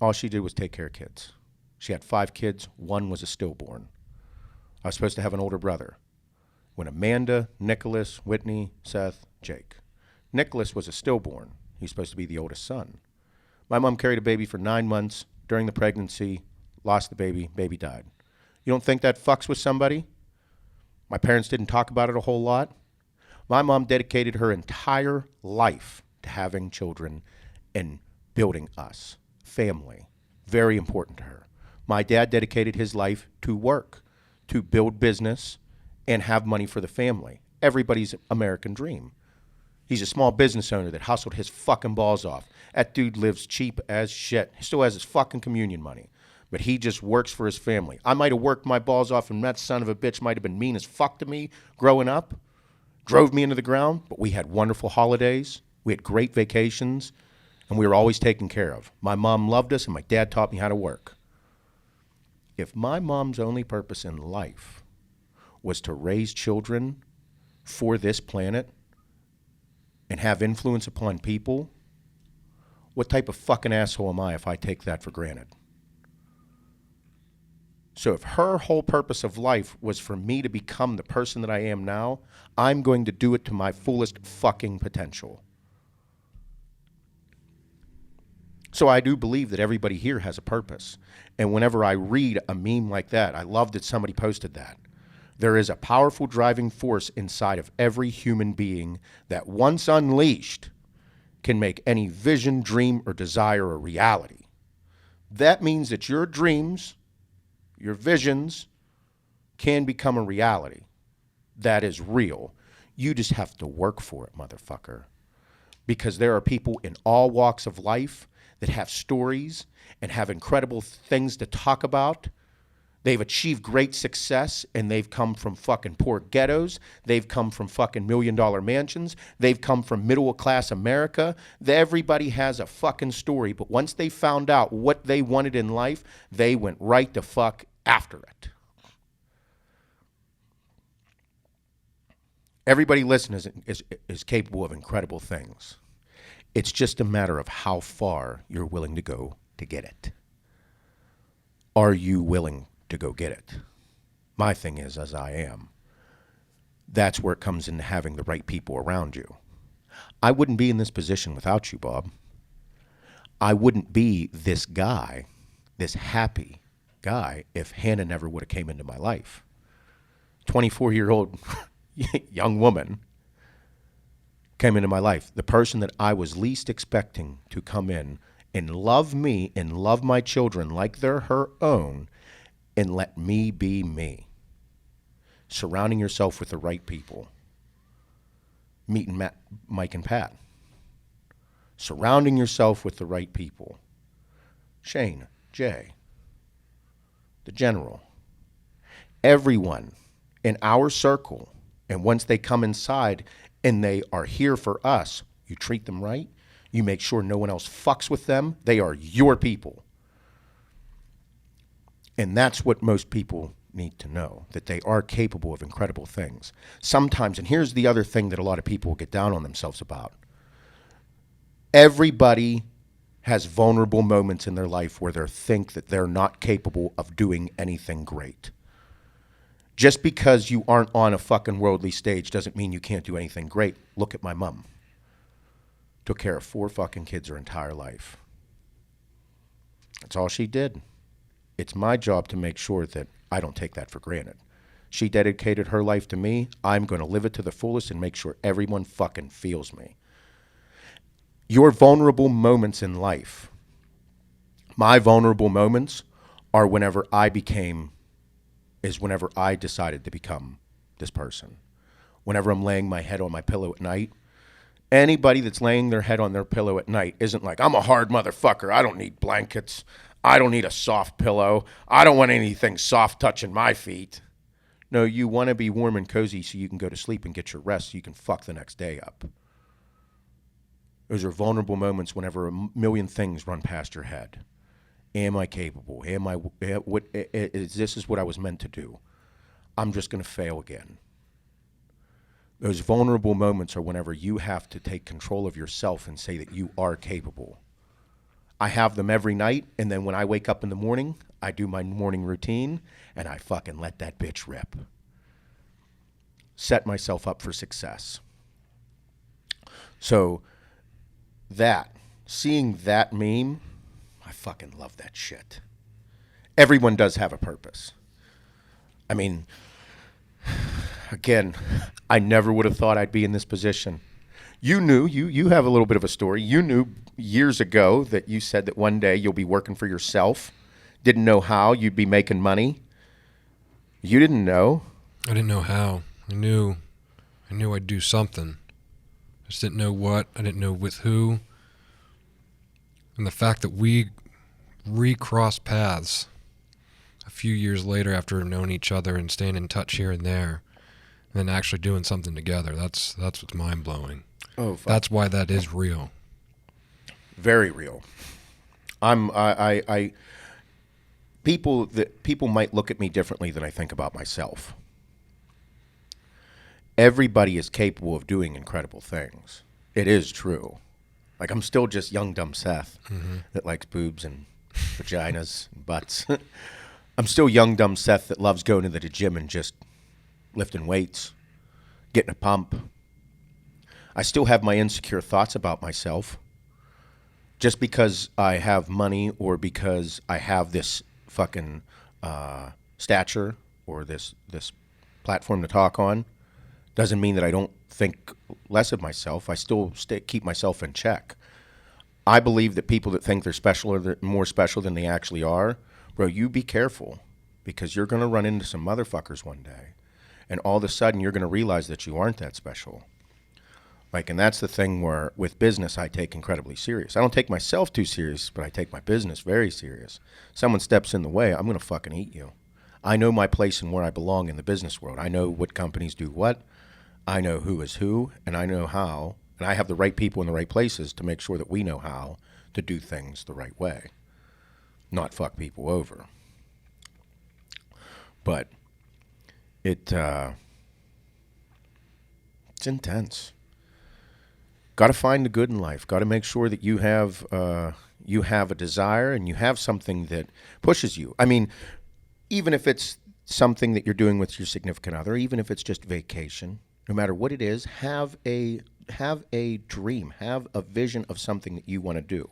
all she did was take care of kids. She had 5 kids. 1 was a stillborn. I was supposed to have an older brother. When Amanda, Nicholas, Whitney, Seth, Jake. Nicholas was a stillborn. He was supposed to be the oldest son. My mom carried a baby for 9 months. During the pregnancy, lost the baby. Baby died. You don't think that fucks with somebody? My parents didn't talk about it a whole lot. My mom dedicated her entire life to having children and building us. Family. Very important to her. My dad dedicated his life to work, to build business, and have money for the family. Everybody's American dream. He's a small business owner that hustled his fucking balls off. That dude lives cheap as shit. He still has his fucking communion money. But he just works for his family. I might have worked my balls off, and that son of a bitch might have been mean as fuck to me growing up. Drove me into the ground, but we had wonderful holidays. We had great vacations, and we were always taken care of. My mom loved us, and my dad taught me how to work. If my mom's only purpose in life was to raise children for this planet and have influence upon people, what type of fucking asshole am I if I take that for granted? So if her whole purpose of life was for me to become the person that I am now, I'm going to do it to my fullest fucking potential. So I do believe that everybody here has a purpose. And whenever I read a meme like that, I love that somebody posted that. There is a powerful driving force inside of every human being that once unleashed can make any vision, dream, or desire a reality. That means that your dreams, your visions can become a reality. That is real. You just have to work for it, motherfucker. Because there are people in all walks of life that have stories and have incredible things to talk about. They've achieved great success, and they've come from fucking poor ghettos. They've come from fucking $1 million mansions. They've come from middle-class America. Everybody has a fucking story, but once they found out what they wanted in life, they went right the fuck after it. Everybody listening is capable of incredible things. It's just a matter of how far you're willing to go to get it. Are you willing to go get it? My thing is, as I am, that's where it comes into having the right people around you. I wouldn't be in this position without you, Bob. I wouldn't be this guy, this happy guy, if Hannah never would have came into my life. 24-year-old young woman came into my life. The person that I was least expecting to come in and love me and love my children like they're her own and let me be me. Surrounding yourself with the right people. Meeting Mike and Pat. Surrounding yourself with the right people. Shane, Jay, the general. Everyone in our circle, and once they come inside and they are here for us, you treat them right. You make sure no one else fucks with them. They are your people. And that's what most people need to know, that they are capable of incredible things. Sometimes, and here's the other thing that a lot of people get down on themselves about. Everybody has vulnerable moments in their life where they think that they're not capable of doing anything great. Just because you aren't on a fucking worldly stage doesn't mean you can't do anything great. Look at my mom. Took care of 4 fucking kids her entire life. That's all she did. It's my job to make sure that I don't take that for granted. She dedicated her life to me. I'm going to live it to the fullest and make sure everyone fucking feels me. Your vulnerable moments in life, my vulnerable moments are whenever I decided to become this person. Whenever I'm laying my head on my pillow at night, anybody that's laying their head on their pillow at night isn't like, I'm a hard motherfucker. I don't need blankets. I don't need a soft pillow. I don't want anything soft touching my feet. No, you want to be warm and cozy so you can go to sleep and get your rest so you can fuck the next day up. Those are vulnerable moments whenever a million things run past your head. Am I capable? This is what I was meant to do. I'm just going to fail again. Those vulnerable moments are whenever you have to take control of yourself and say that you are capable. I have them every night, and then when I wake up in the morning, I do my morning routine, and I fucking let that bitch rip. Set myself up for success. So seeing that meme, I fucking love that shit. Everyone does have a purpose. I mean, again, I never would have thought I'd be in this position. You knew, you have a little bit of a story. You knew years ago that you said that one day you'll be working for yourself. Didn't know how you'd be making money. You didn't know. I didn't know how. I knew I'd do something. I just didn't know what. I didn't know with who. And the fact that we recrossed paths a few years later after knowing each other and staying in touch here and there, and then actually doing something together, that's what's mind-blowing. Oh, fuck. That's why that is real. Very real. People might look at me differently than I think about myself. Everybody is capable of doing incredible things. It is true. Like, I'm still just young, dumb Seth that likes boobs and vaginas and butts. I'm still young, dumb Seth that loves going to the gym and just lifting weights, getting a pump. I still have my insecure thoughts about myself. Just because I have money or because I have this fucking stature or this platform to talk on doesn't mean that I don't think less of myself. I still keep myself in check. I believe that people that think they're special or they're more special than they actually are, bro, you be careful, because you're going to run into some motherfuckers one day, and all of a sudden you're going to realize that you aren't that special. Like, and that's the thing where with business I take incredibly serious. I don't take myself too serious, but I take my business very serious. Someone steps in the way, I'm going to fucking eat you. I know my place and where I belong in the business world. I know what companies do what. I know who is who, and I know how, and I have the right people in the right places to make sure that we know how to do things the right way, not fuck people over. But it's intense. Got to find the good in life. Got to make sure that you have a desire and you have something that pushes you. I mean, even if it's something that you're doing with your significant other, even if it's just vacation, no matter what it is, have a dream, have a vision of something that you want to do.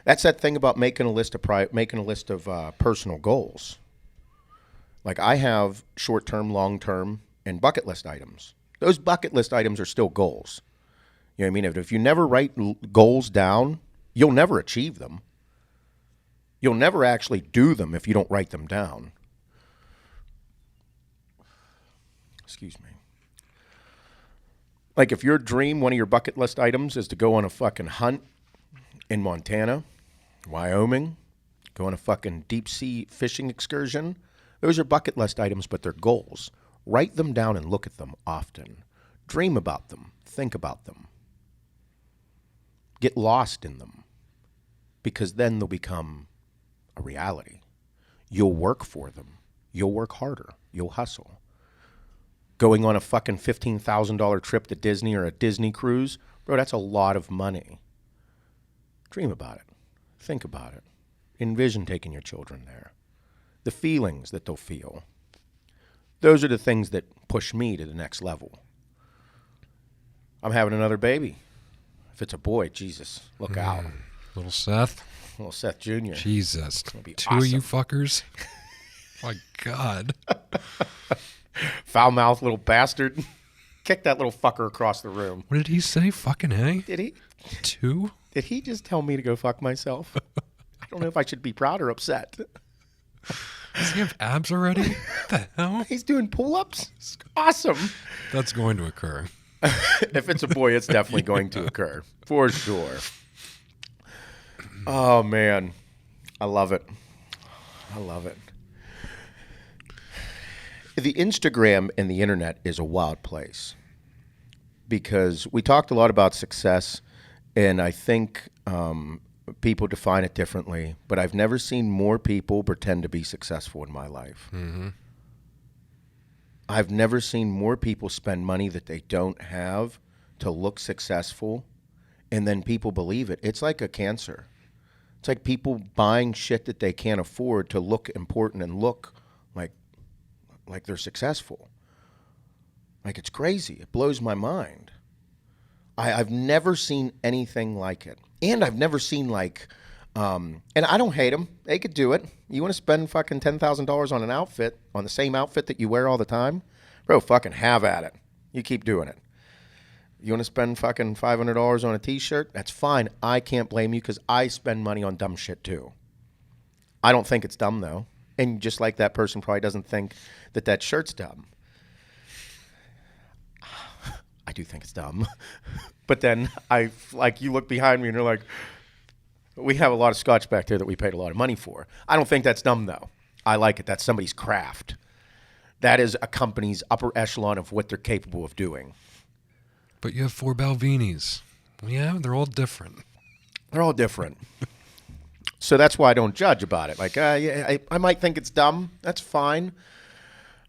That's that thing about making a list of personal goals. Like, I have short-term, long-term, and bucket list items. Those bucket list items are still goals. You know what I mean? If you never write goals down, you'll never achieve them. You'll never actually do them if you don't write them down. Excuse me. Like, if your dream, one of your bucket list items is to go on a fucking hunt in Montana, Wyoming, go on a fucking deep sea fishing excursion, those are bucket list items, but they're goals. Write them down and look at them often. Dream about them. Think about them. Get lost in them, because then they'll become a reality. You'll work for them. You'll work harder. You'll hustle. Going on a fucking $15,000 trip to Disney or a Disney cruise, bro, that's a lot of money. Dream about it. Think about it. Envision taking your children there. The feelings that they'll feel. Those are the things that push me to the next level. I'm having another baby. If it's a boy, Jesus, look out. Little Seth. Little Seth Jr. Jesus. Two awesome. Of you fuckers. My God. Foul-mouthed little bastard. Kick that little fucker across the room. What did he say? Fucking A? Did he? 2? Did he just tell me to go fuck myself? I don't know if I should be proud or upset. Does he have abs already? What the hell? He's doing pull-ups? Awesome. That's going to occur. If it's a boy, it's definitely going to occur. For sure. Oh, man. I love it. I love it. The Instagram and the internet is a wild place, because we talked a lot about success, and I think people define it differently, but I've never seen more people pretend to be successful in my life. Mm-hmm. I've never seen more people spend money that they don't have to look successful, and then people believe it. It's like a cancer. It's like people buying shit that they can't afford to look important and look like they're successful. Like, it's crazy. It blows my mind. I've never seen anything like it. And I've never seen, like, And I don't hate them. They could do it. You want to spend fucking $10,000 on an outfit, on the same outfit that you wear all the time? Bro, fucking have at it. You keep doing it. You want to spend fucking $500 on a t-shirt? That's fine. I can't blame you because I spend money on dumb shit too. I don't think it's dumb though. And just like that person probably doesn't think that that shirt's dumb. I do think it's dumb. But then you look behind me and you're like, we have a lot of scotch back there that we paid a lot of money for. I don't think that's dumb though. I like it. That's somebody's craft. That is a company's upper echelon of what they're capable of doing. But you have 4 Balvinis. Yeah, they're all different. They're all different. So that's why I don't judge about it. Like, yeah, I might think it's dumb. That's fine.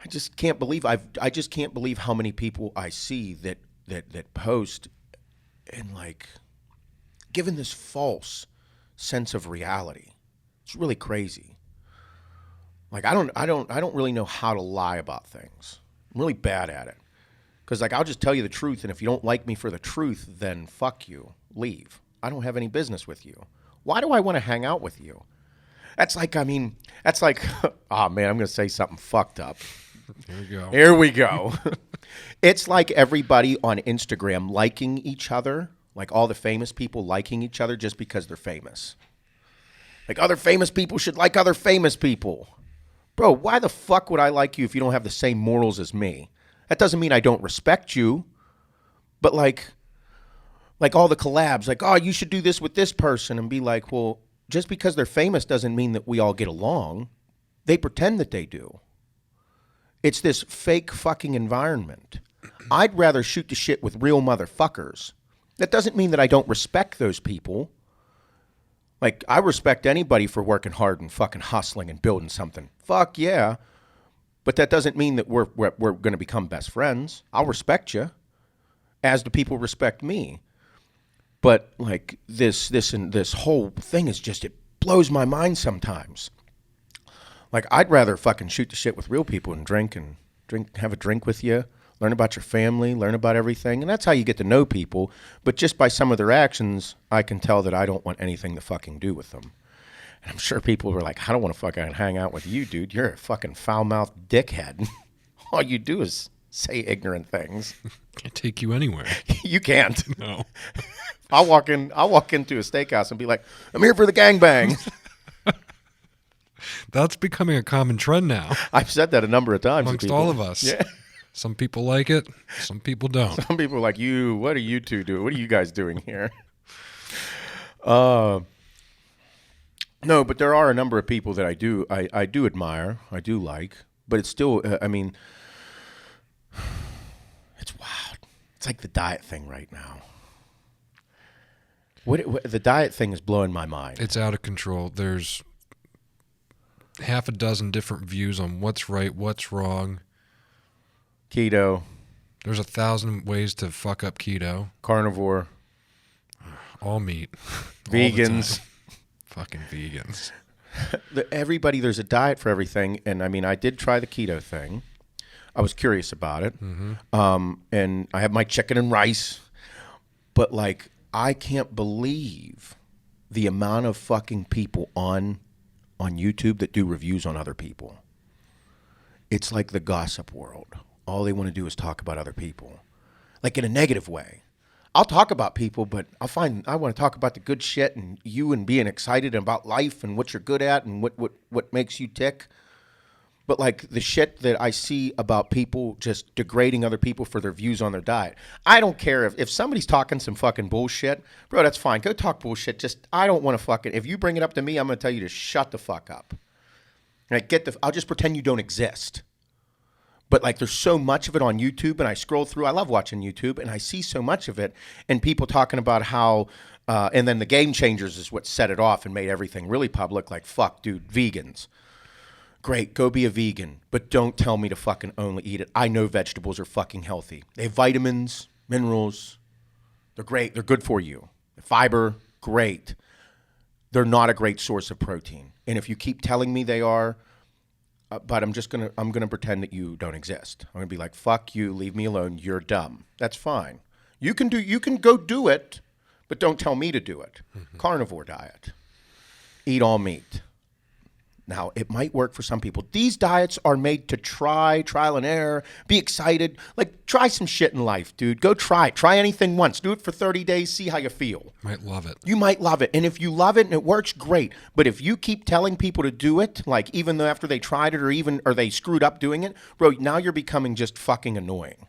I just can't believe I just can't believe how many people I see that post and like given this false sense of reality. It's really crazy. Like I don't really know how to lie about things. I'm really bad at it. Because like I'll just tell you the truth, and if you don't like me for the truth, then fuck you. Leave. I don't have any business with you. Why do I want to hang out with you? That's like, oh man, I'm going to say something fucked up. Here we go. It's like everybody on Instagram liking each other, like all the famous people liking each other just because they're famous. Like other famous people should like other famous people. Bro, why the fuck would I like you if you don't have the same morals as me? That doesn't mean I don't respect you, but like all the collabs, like, oh, you should do this with this person, and be like, well, just because they're famous doesn't mean that we all get along. They pretend that they do. It's this fake fucking environment. I'd rather shoot the shit with real motherfuckers. That doesn't mean that I don't respect those people. Like, I respect anybody for working hard and fucking hustling and building something. Fuck yeah. But that doesn't mean that we're going to become best friends. I'll respect you, as do people respect me. But like this whole thing is just, it blows my mind sometimes. Like I'd rather fucking shoot the shit with real people and drink, have a drink with you, learn about your family, learn about everything, and that's how you get to know people. But just by some of their actions, I can tell that I don't want anything to fucking do with them. And I'm sure people were like, I don't want to fucking hang out with you, dude. You're a fucking foul-mouthed dickhead. All you do is say ignorant things. Can't take you anywhere. You can't. No. I'll walk into a steakhouse and be like, I'm here for the gangbang. That's becoming a common trend now. I've said that a number of times. Amongst all of us. Yeah. Some people like it. Some people don't. Some people are like, what are you two doing? What are you guys doing here? No, but there are a number of people that I do admire, I do like, but it's still, it's wild. It's like the diet thing right now. The diet thing is blowing my mind. It's out of control. There's half a dozen different views on what's right, what's wrong. Keto. There's 1,000 ways to fuck up keto. Carnivore. All meat. Vegans. Fucking vegans. There's a diet for everything. And I mean, I did try the keto thing. I was curious about it. Mm-hmm. And I have my chicken and rice. But like, I can't believe the amount of fucking people on YouTube that do reviews on other people. It's like the gossip world. All they want to do is talk about other people. Like in a negative way. I'll talk about people, but I want to talk about the good shit and you and being excited about life and what you're good at and what makes you tick. But like the shit that I see about people just degrading other people for their views on their diet. I don't care if somebody's talking some fucking bullshit, bro, that's fine. Go talk bullshit. Just, I don't want to fucking, if you bring it up to me, I'm going to tell you to shut the fuck up. Like I'll just pretend you don't exist. But like there's so much of it on YouTube, and I scroll through, I love watching YouTube, and I see so much of it, and people talking about how, and then the Game Changers is what set it off and made everything really public, like, fuck, dude, vegans. Great, go be a vegan, but don't tell me to fucking only eat it. I know vegetables are fucking healthy. They have vitamins, minerals, they're great, they're good for you. Fiber, great. They're not a great source of protein. And if you keep telling me they are, but I'm gonna pretend that you don't exist. I'm gonna be like, fuck you, leave me alone, you're dumb. That's fine. You can go do it, but don't tell me to do it. Mm-hmm. Carnivore diet. eat all meat. Now, it might work for some people. These diets are made to trial and error, be excited. Like, try some shit in life, dude. Go try it. Try anything once. Do it for 30 days. See how you feel. Might love it. You might love it. And if you love it and it works, great. But if you keep telling people to do it, like even though after they tried it or they screwed up doing it, bro, now you're becoming just fucking annoying.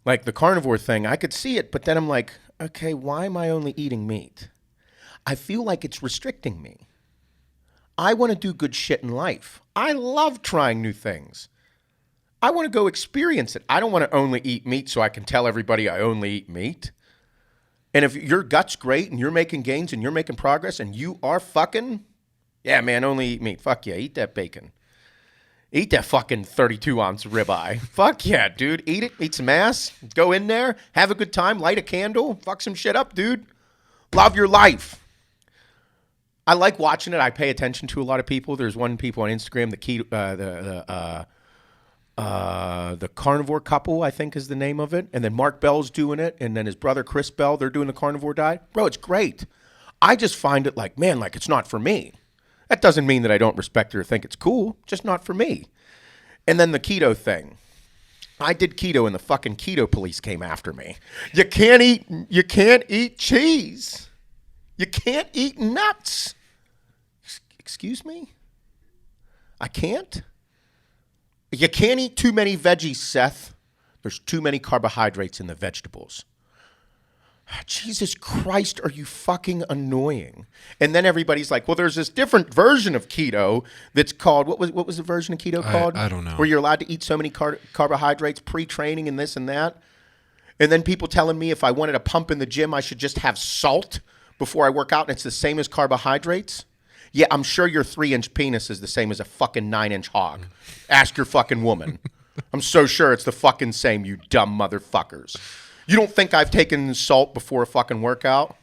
Like the carnivore thing, I could see it, but then I'm like, okay, why am I only eating meat? I feel like it's restricting me. I want to do good shit in life. I love trying new things. I want to go experience it. I don't want to only eat meat so I can tell everybody I only eat meat. And if your gut's great and you're making gains and you're making progress and you are fucking, yeah, man, only eat meat. Fuck yeah, eat that bacon. Eat that fucking 32-ounce ribeye. Fuck yeah, dude. Eat it. Eat some ass. Go in there. Have a good time. Light a candle. Fuck some shit up, dude. Love your life. I like watching it. I pay attention to a lot of people. There's one people on Instagram, the carnivore couple, I think is the name of it. And then Mark Bell's doing it. And then his brother, Chris Bell, they're doing the carnivore diet. Bro, it's great. I just find it like, man, like it's not for me. That doesn't mean that I don't respect it or think it's cool. Just not for me. And then the keto thing. I did keto and the fucking keto police came after me. You can't eat cheese. You can't eat nuts. Excuse me? I can't? You can't eat too many veggies, Seth. There's too many carbohydrates in the vegetables. Jesus Christ, are you fucking annoying? And then everybody's like, well, there's this different version of keto that's called, what was the version of keto called? I don't know. Where you're allowed to eat so many carbohydrates pre-training and this and that. And then people telling me if I wanted a pump in the gym, I should just have salt before I work out, and it's the same as carbohydrates? Yeah, I'm sure your 3-inch penis is the same as a fucking 9-inch hog. Ask your fucking woman. I'm so sure it's the fucking same, you dumb motherfuckers. You don't think I've taken salt before a fucking workout?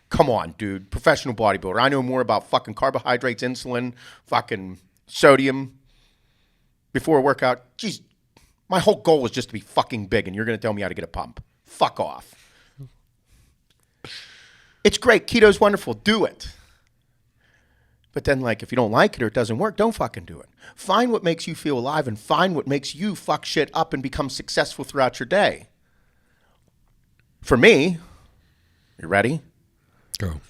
Come on, dude. Professional bodybuilder. I know more about fucking carbohydrates, insulin, fucking sodium before a workout. Jeez, my whole goal is just to be fucking big, and you're going to tell me how to get a pump. Fuck off. It's great. Keto's wonderful. Do it. But then, like, if you don't like it or it doesn't work, don't fucking do it. Find what makes you feel alive and find what makes you fuck shit up and become successful throughout your day. For me, you ready? Go.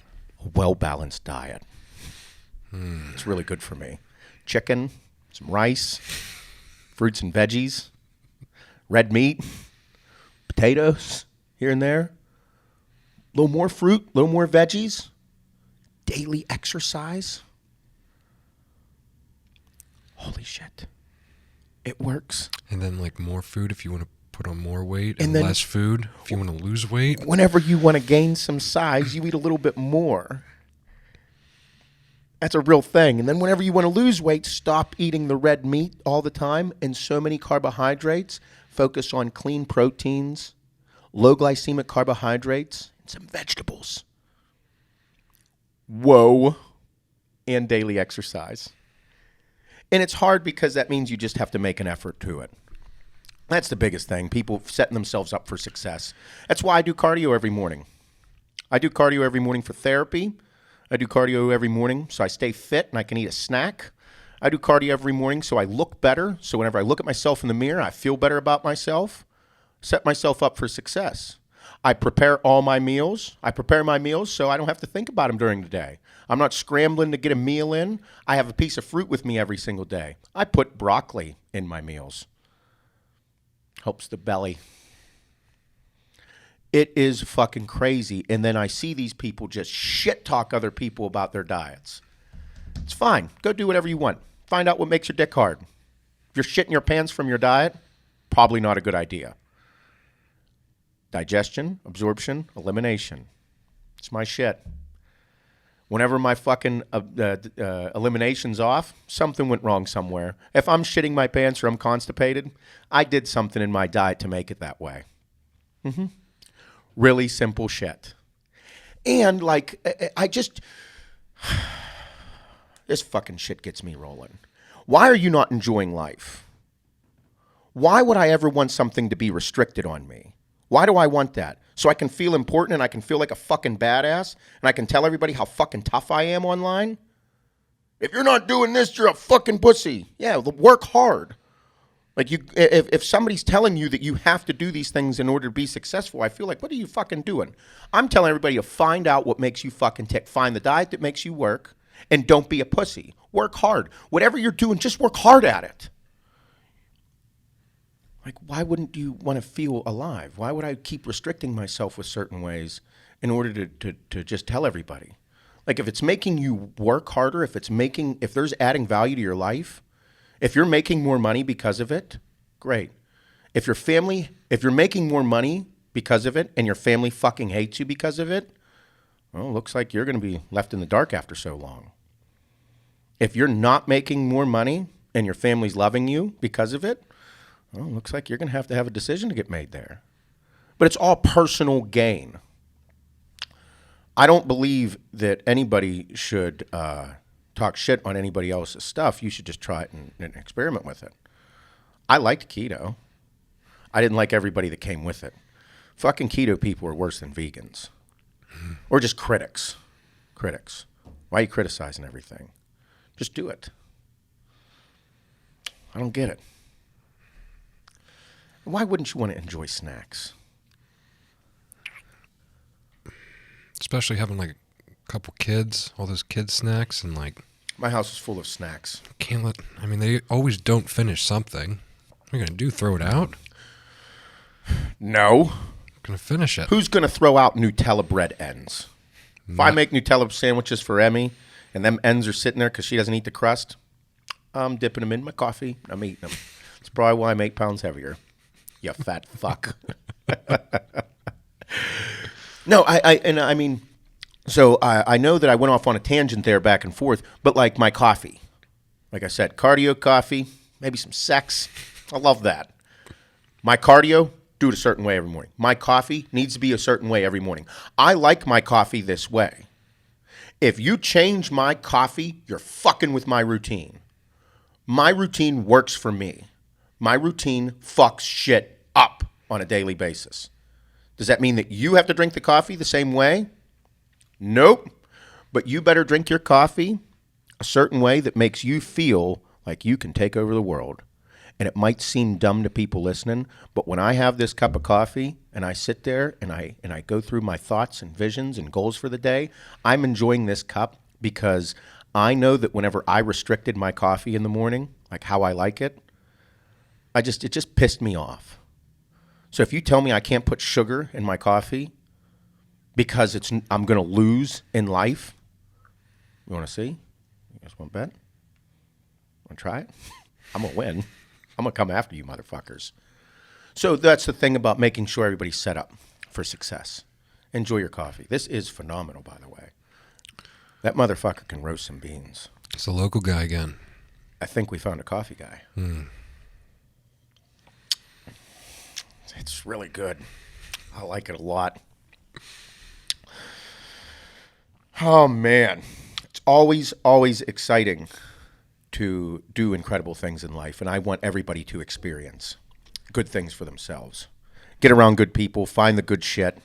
A well-balanced diet. It's really good for me. Chicken, some rice, fruits and veggies, red meat, potatoes here and there. A little more fruit, a little more veggies, daily exercise. Holy shit. It works. And then like more food if you want to put on more weight, And and then- less food if you want to lose weight. Whenever you want to gain some size, you eat a little bit more. That's a real thing. And then whenever you want to lose weight, stop eating the red meat all the time and so many carbohydrates. Focus on clean proteins, low glycemic carbohydrates, and some vegetables. Whoa. And daily exercise. And it's hard because that means you just have to make an effort to it. That's the biggest thing. People setting themselves up for success. That's why I do cardio every morning. I do cardio every morning for therapy. I do cardio every morning so I stay fit and I can eat a snack. I do cardio every morning so I look better. So whenever I look at myself in the mirror, I feel better about myself. Set myself up for success. I prepare all my meals. I prepare my meals so I don't have to think about them during the day. I'm not scrambling to get a meal in. I have a piece of fruit with me every single day. I put broccoli in my meals. Helps the belly. It is fucking crazy. And then I see these people just shit talk other people about their diets. It's fine. Go do whatever you want. Find out what makes your dick hard. If you're shitting your pants from your diet, probably not a good idea. Digestion, absorption, elimination. It's my shit. Whenever my fucking elimination's off, something went wrong somewhere. If I'm shitting my pants or I'm constipated, I did something in my diet to make it that way. Really simple shit. And like, I just, this fucking shit gets me rolling. Why are you not enjoying life? Why would I ever want something to be restricted on me? Why do I want that? So I can feel important and I can feel like a fucking badass and I can tell everybody how fucking tough I am online. If you're not doing this, you're a fucking pussy. Yeah, work hard. Like if somebody's telling you that you have to do these things in order to be successful, I feel like, what are you fucking doing? I'm telling everybody to find out what makes you fucking tick. Find the diet that makes you work and don't be a pussy. Work hard. Whatever you're doing, just work hard at it. Like, why wouldn't you want to feel alive? Why would I keep restricting myself with certain ways in order to just tell everybody? Like, if it's making you work harder, if there's adding value to your life, if you're making more money because of it, great. If you're making more money because of it and your family fucking hates you because of it, well, looks like you're going to be left in the dark after so long. If you're not making more money and your family's loving you because of it, well, looks like you're going to have a decision to get made there. But it's all personal gain. I don't believe that anybody should talk shit on anybody else's stuff. You should just try it and experiment with it. I liked keto. I didn't like everybody that came with it. Fucking keto people are worse than vegans. Or just critics. Critics. Why are you criticizing everything? Just do it. I don't get it. Why wouldn't you want to enjoy snacks? Especially having like a couple kids, all those kids snacks and like. My house is full of snacks. They always don't finish something. What are you going to do, throw it out? No. Going to finish it. Who's going to throw out Nutella bread ends? If I make Nutella sandwiches for Emmy and them ends are sitting there because she doesn't eat the crust, I'm dipping them in my coffee. I'm eating them. That's probably why I'm 8 pounds heavier. You fat fuck. No, so I know that I went off on a tangent there back and forth, but like my coffee, like I said, cardio coffee, maybe some sex. I love that. My cardio, do it a certain way every morning. My coffee needs to be a certain way every morning. I like my coffee this way. If you change my coffee, you're fucking with my routine. My routine works for me. My routine fucks shit up on a daily basis. Does that mean that you have to drink the coffee the same way? Nope. But you better drink your coffee a certain way that makes you feel like you can take over the world. And it might seem dumb to people listening, but when I have this cup of coffee and I sit there and I go through my thoughts and visions and goals for the day, I'm enjoying this cup because I know that whenever I restricted my coffee in the morning, like how I like it, it just pissed me off. So if you tell me I can't put sugar in my coffee because I'm going to lose in life, you want to see? You guys want to bet? Want to try it? I'm going to win. I'm going to come after you motherfuckers. So that's the thing about making sure everybody's set up for success. Enjoy your coffee. This is phenomenal, by the way. That motherfucker can roast some beans. It's a local guy again. I think we found a coffee guy. It's really good. I like it a lot. Oh, man. It's always, always exciting to do incredible things in life, and I want everybody to experience good things for themselves. Get around good people, find the good shit,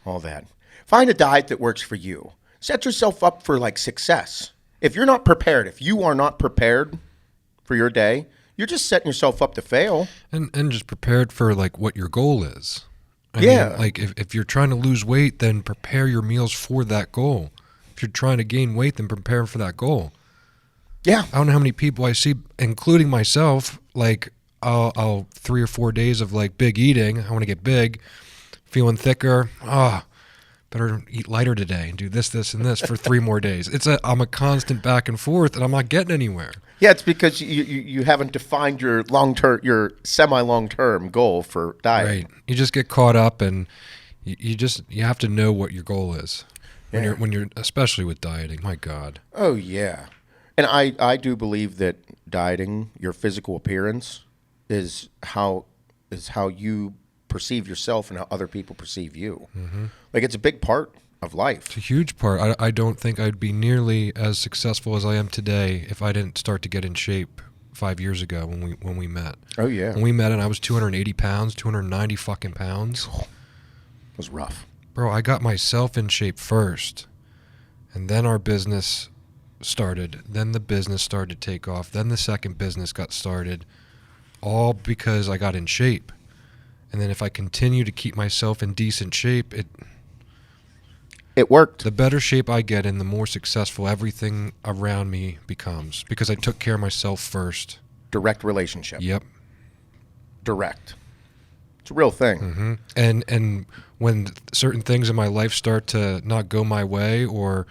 all that. Find a diet that works for you. Set yourself up for, like, success. If you are not prepared for your day, you're just setting yourself up to fail. And just prepared for, like, what your goal is. I mean, like, if you're trying to lose weight, then prepare your meals for that goal. If you're trying to gain weight, then prepare for that goal. Yeah. I don't know how many people I see, including myself, like, I'll 3 or 4 days of, like, big eating. I want to get big, feeling thicker. Better eat lighter today and do this, and this for 3 more days. I'm a constant back and forth, and I'm not getting anywhere. Yeah, it's because you haven't defined your your semi-long-term goal for dieting. Right. You just get caught up, and you have to know what your goal is when you're especially with dieting. My God. Oh yeah, and I do believe that dieting, your physical appearance, is how you perceive yourself and how other people perceive you. Mm-hmm. Like, it's a big part of life. It's a huge part. I don't think I'd be nearly as successful as I am today if I didn't start to get in shape 5 years ago when we met. Oh yeah. When we met, and I was 280 pounds, 290 fucking pounds. was rough. Bro, I got myself in shape first, and then our business started. Then the business started to take off. Then the second business got started, all because I got in shape. And then if I continue to keep myself in decent shape, it worked. The better shape I get in, the more successful everything around me becomes, because I took care of myself first. Direct relationship. Yep. Direct. It's a real thing. Mm-hmm. And when certain things in my life start to not go my way, or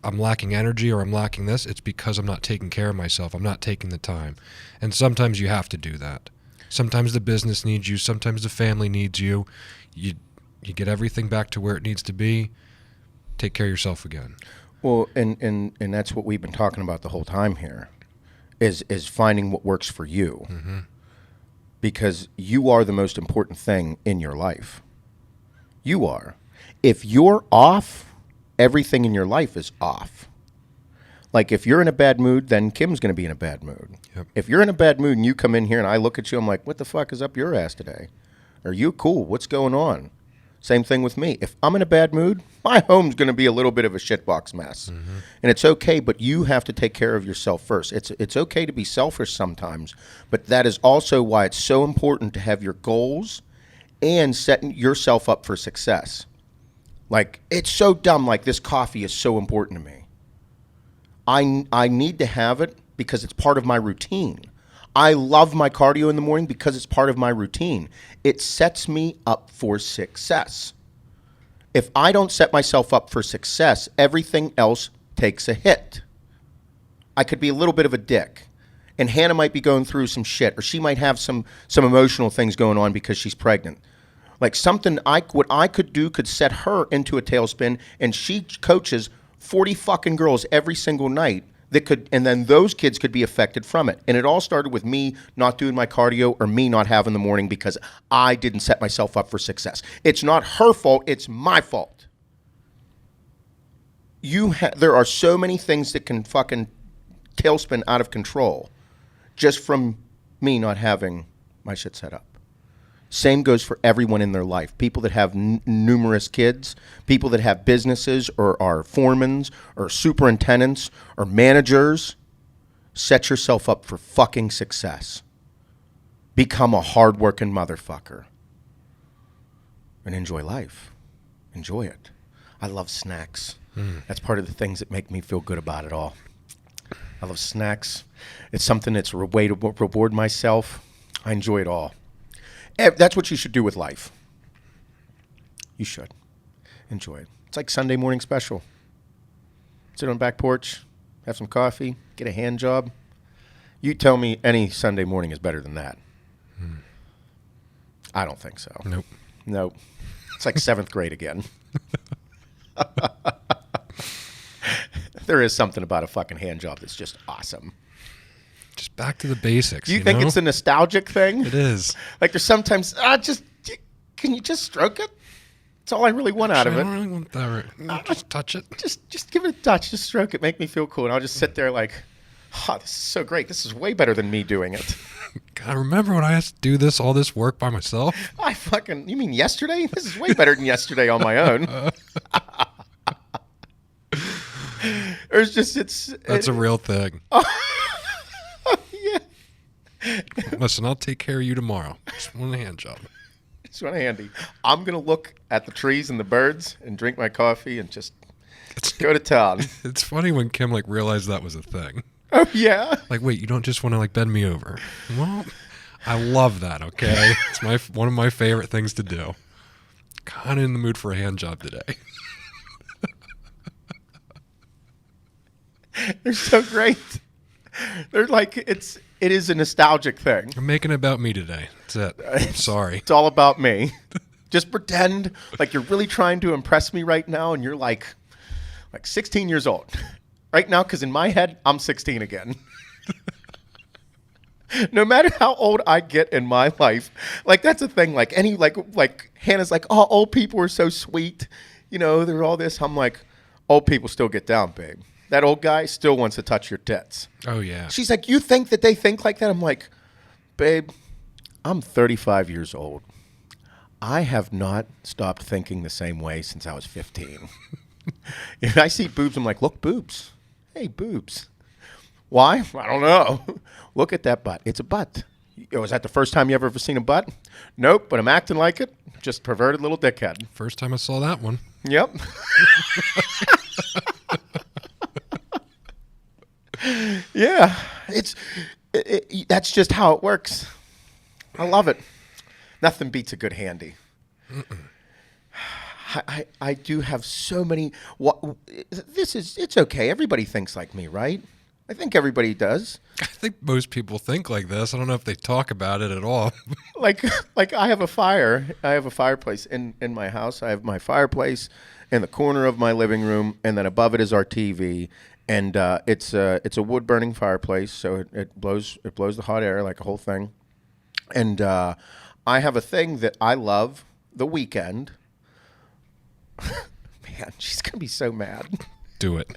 I'm lacking energy, or I'm lacking this, it's because I'm not taking care of myself. I'm not taking the time. And sometimes you have to do that. Sometimes the business needs you. Sometimes the family needs you. You get everything back to where it needs to be. Take care of yourself again. Well, and that's what we've been talking about the whole time here, is finding what works for you. Mm-hmm. Because you are the most important thing in your life. You are. If you're off, everything in your life is off. Like, if you're in a bad mood, then Kim's going to be in a bad mood. Yep. If you're in a bad mood and you come in here and I look at you, I'm like, what the fuck is up your ass today? Are you cool? What's going on? Same thing with me. If I'm in a bad mood, my home's going to be a little bit of a shitbox mess. Mm-hmm. And it's okay, but you have to take care of yourself first. It's okay to be selfish sometimes, but that is also why it's so important to have your goals and setting yourself up for success. Like, it's so dumb. Like, this coffee is so important to me. I need to have it because it's part of my routine. I love my cardio in the morning because it's part of my routine. It sets me up for success. If I don't set myself up for success, everything else takes a hit. I could be a little bit of a dick. And Hannah might be going through some shit, or she might have some emotional things going on because she's pregnant. Like, something what I could do could set her into a tailspin, and she coaches 40 fucking girls every single night. And then those kids could be affected from it. And it all started with me not doing my cardio or me not having the morning because I didn't set myself up for success. It's not her fault. It's my fault. There are so many things that can fucking tailspin out of control just from me not having my shit set up. Same goes for everyone in their life. People that have numerous kids, people that have businesses or are foremans or superintendents or managers. Set yourself up for fucking success. Become a hardworking motherfucker. And enjoy life. Enjoy it. I love snacks. That's part of the things that make me feel good about it all. I love snacks. It's something that's a way to reward myself. I enjoy it all. That's what you should do with life. You should. Enjoy it. It's like Sunday morning special. Sit on the back porch, have some coffee, get a hand job. You tell me any Sunday morning is better than that. I don't think so. Nope. It's like 7th grade again. There is something about a fucking hand job that's just awesome. Just back to the basics. You think it's a nostalgic thing? It is. Like, there's sometimes, can you just stroke it? That's all I really want out of it. I don't really want that. Just touch it. Just give it a touch. Just stroke it. Make me feel cool. And I'll just sit there like, oh, this is so great. This is way better than me doing it. God, remember when I had to do all this work by myself? You mean yesterday? This is way better than yesterday on my own. That's a real thing. Listen, I'll take care of you tomorrow. Just one hand job. Just one handy. I'm going to look at the trees and the birds and drink my coffee and just go to town. It's funny when Kim realized that was a thing. Oh, yeah? Like, wait, you don't just want to bend me over. Well, I love that, okay? It's one of my favorite things to do. Kind of in the mood for a hand job today. They're so great. They're like, it is a nostalgic thing. I'm making it about me today. That's it. I'm sorry. It's all about me. Just pretend like you're really trying to impress me right now, and you're like 16 years old right now, because in my head, I'm 16 again. No matter how old I get in my life, that's a thing. Like Hannah's like, oh, old people are so sweet. They're all this. I'm like, old people still get down, babe. That old guy still wants to touch your tits. Oh, yeah. She's like, you think that they think like that? I'm like, babe, I'm 35 years old. I have not stopped thinking the same way since I was 15. If I see boobs, I'm like, look, boobs. Hey, boobs. Why? I don't know. Look at that butt. It's a butt. Was that the first time you ever seen a butt? Nope, but I'm acting like it. Just perverted little dickhead. First time I saw that one. Yep. Yeah, that's just how it works. I love it. Nothing beats a good handy. I do have so many. It's okay. Everybody thinks like me, right? I think everybody does. I think most people think like this. I don't know if they talk about it at all. like I have a fire. I have a fireplace in my house. I have my fireplace in the corner of my living room, and then above it is our TV. And it's a wood burning fireplace, so it blows the hot air like a whole thing. And I have a thing that I love the weekend. Man, she's gonna be so mad. Do it.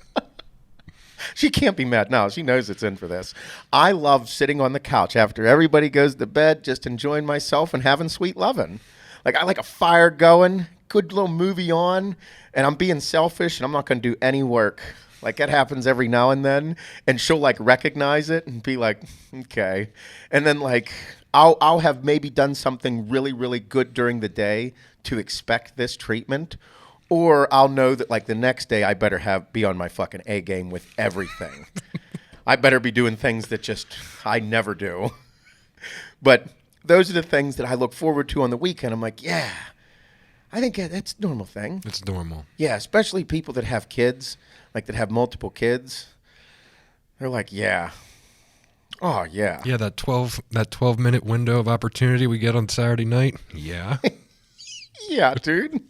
She can't be mad now. She knows it's in for this. I love sitting on the couch after everybody goes to bed, just enjoying myself and having sweet loving. Like, I like a fire going, good little movie on, and I'm being selfish, and I'm not going to do any work. Like, that happens every now and then, and she'll, like, recognize it and be like, okay. And then, like, I'll have maybe done something really, really good during the day to expect this treatment. Or I'll know that, like, the next day I better be on my fucking A game with everything. I better be doing things that just I never do. But those are the things that I look forward to on the weekend. I'm like, yeah, I think that's a normal thing. It's normal. Yeah, especially people that have kids, like that have multiple kids. They're like, yeah. Oh, yeah. Yeah, that 12-minute window of opportunity we get on Saturday night. Yeah. Yeah, dude.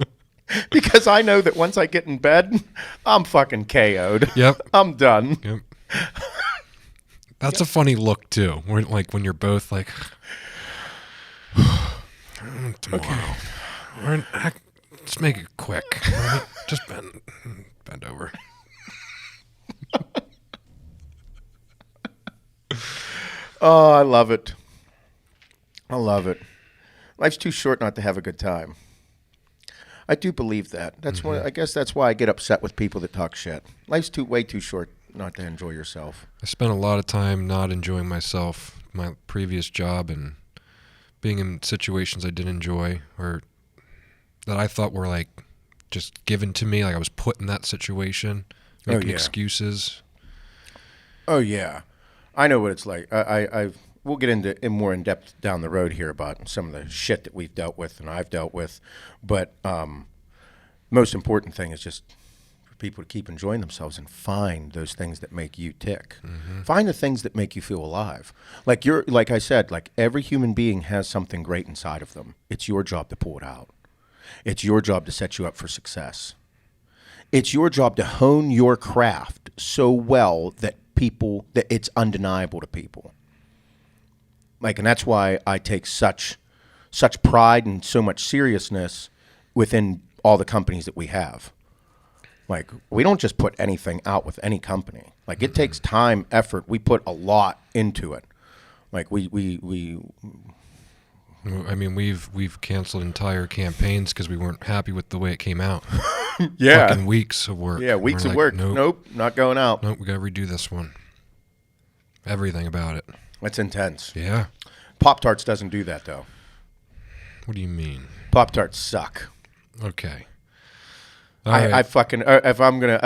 Because I know that once I get in bed, I'm fucking KO'd. Yep. I'm done. Yep. That's a funny look, too. When you're both like, tomorrow. Okay. Let's make it quick. Right? Just bend over. Oh, I love it. I love it. Life's too short not to have a good time. I do believe that. That's why. I guess that's why I get upset with people that talk shit. Life's way too short not to enjoy yourself. I spent a lot of time not enjoying myself, my previous job, and being in situations I didn't enjoy or that I thought were like just given to me, like I was put in that situation, making excuses. Oh yeah, I know what it's like. We'll get into more in depth down the road here about some of the shit that we've dealt with and I've dealt with, but most important thing is just for people to keep enjoying themselves and find those things that make you tick. Mm-hmm. Find the things that make you feel alive. Like I said, like every human being has something great inside of them. It's your job to pull it out. It's your job to set you up for success. It's your job to hone your craft so well that it's undeniable to people. Like, and that's why I take such pride and so much seriousness within all the companies that we have. Like, we don't just put anything out with any company. Like, it takes time, effort. We put a lot into it. Like, I mean, we've canceled entire campaigns because we weren't happy with the way it came out. Yeah. Fucking weeks of work. Yeah, weeks of work. Nope, not going out. Nope, we got to redo this one. Everything about it. That's intense. Yeah. Pop Tarts doesn't do that, though. What do you mean? Pop Tarts suck. Okay. I fucking if I'm gonna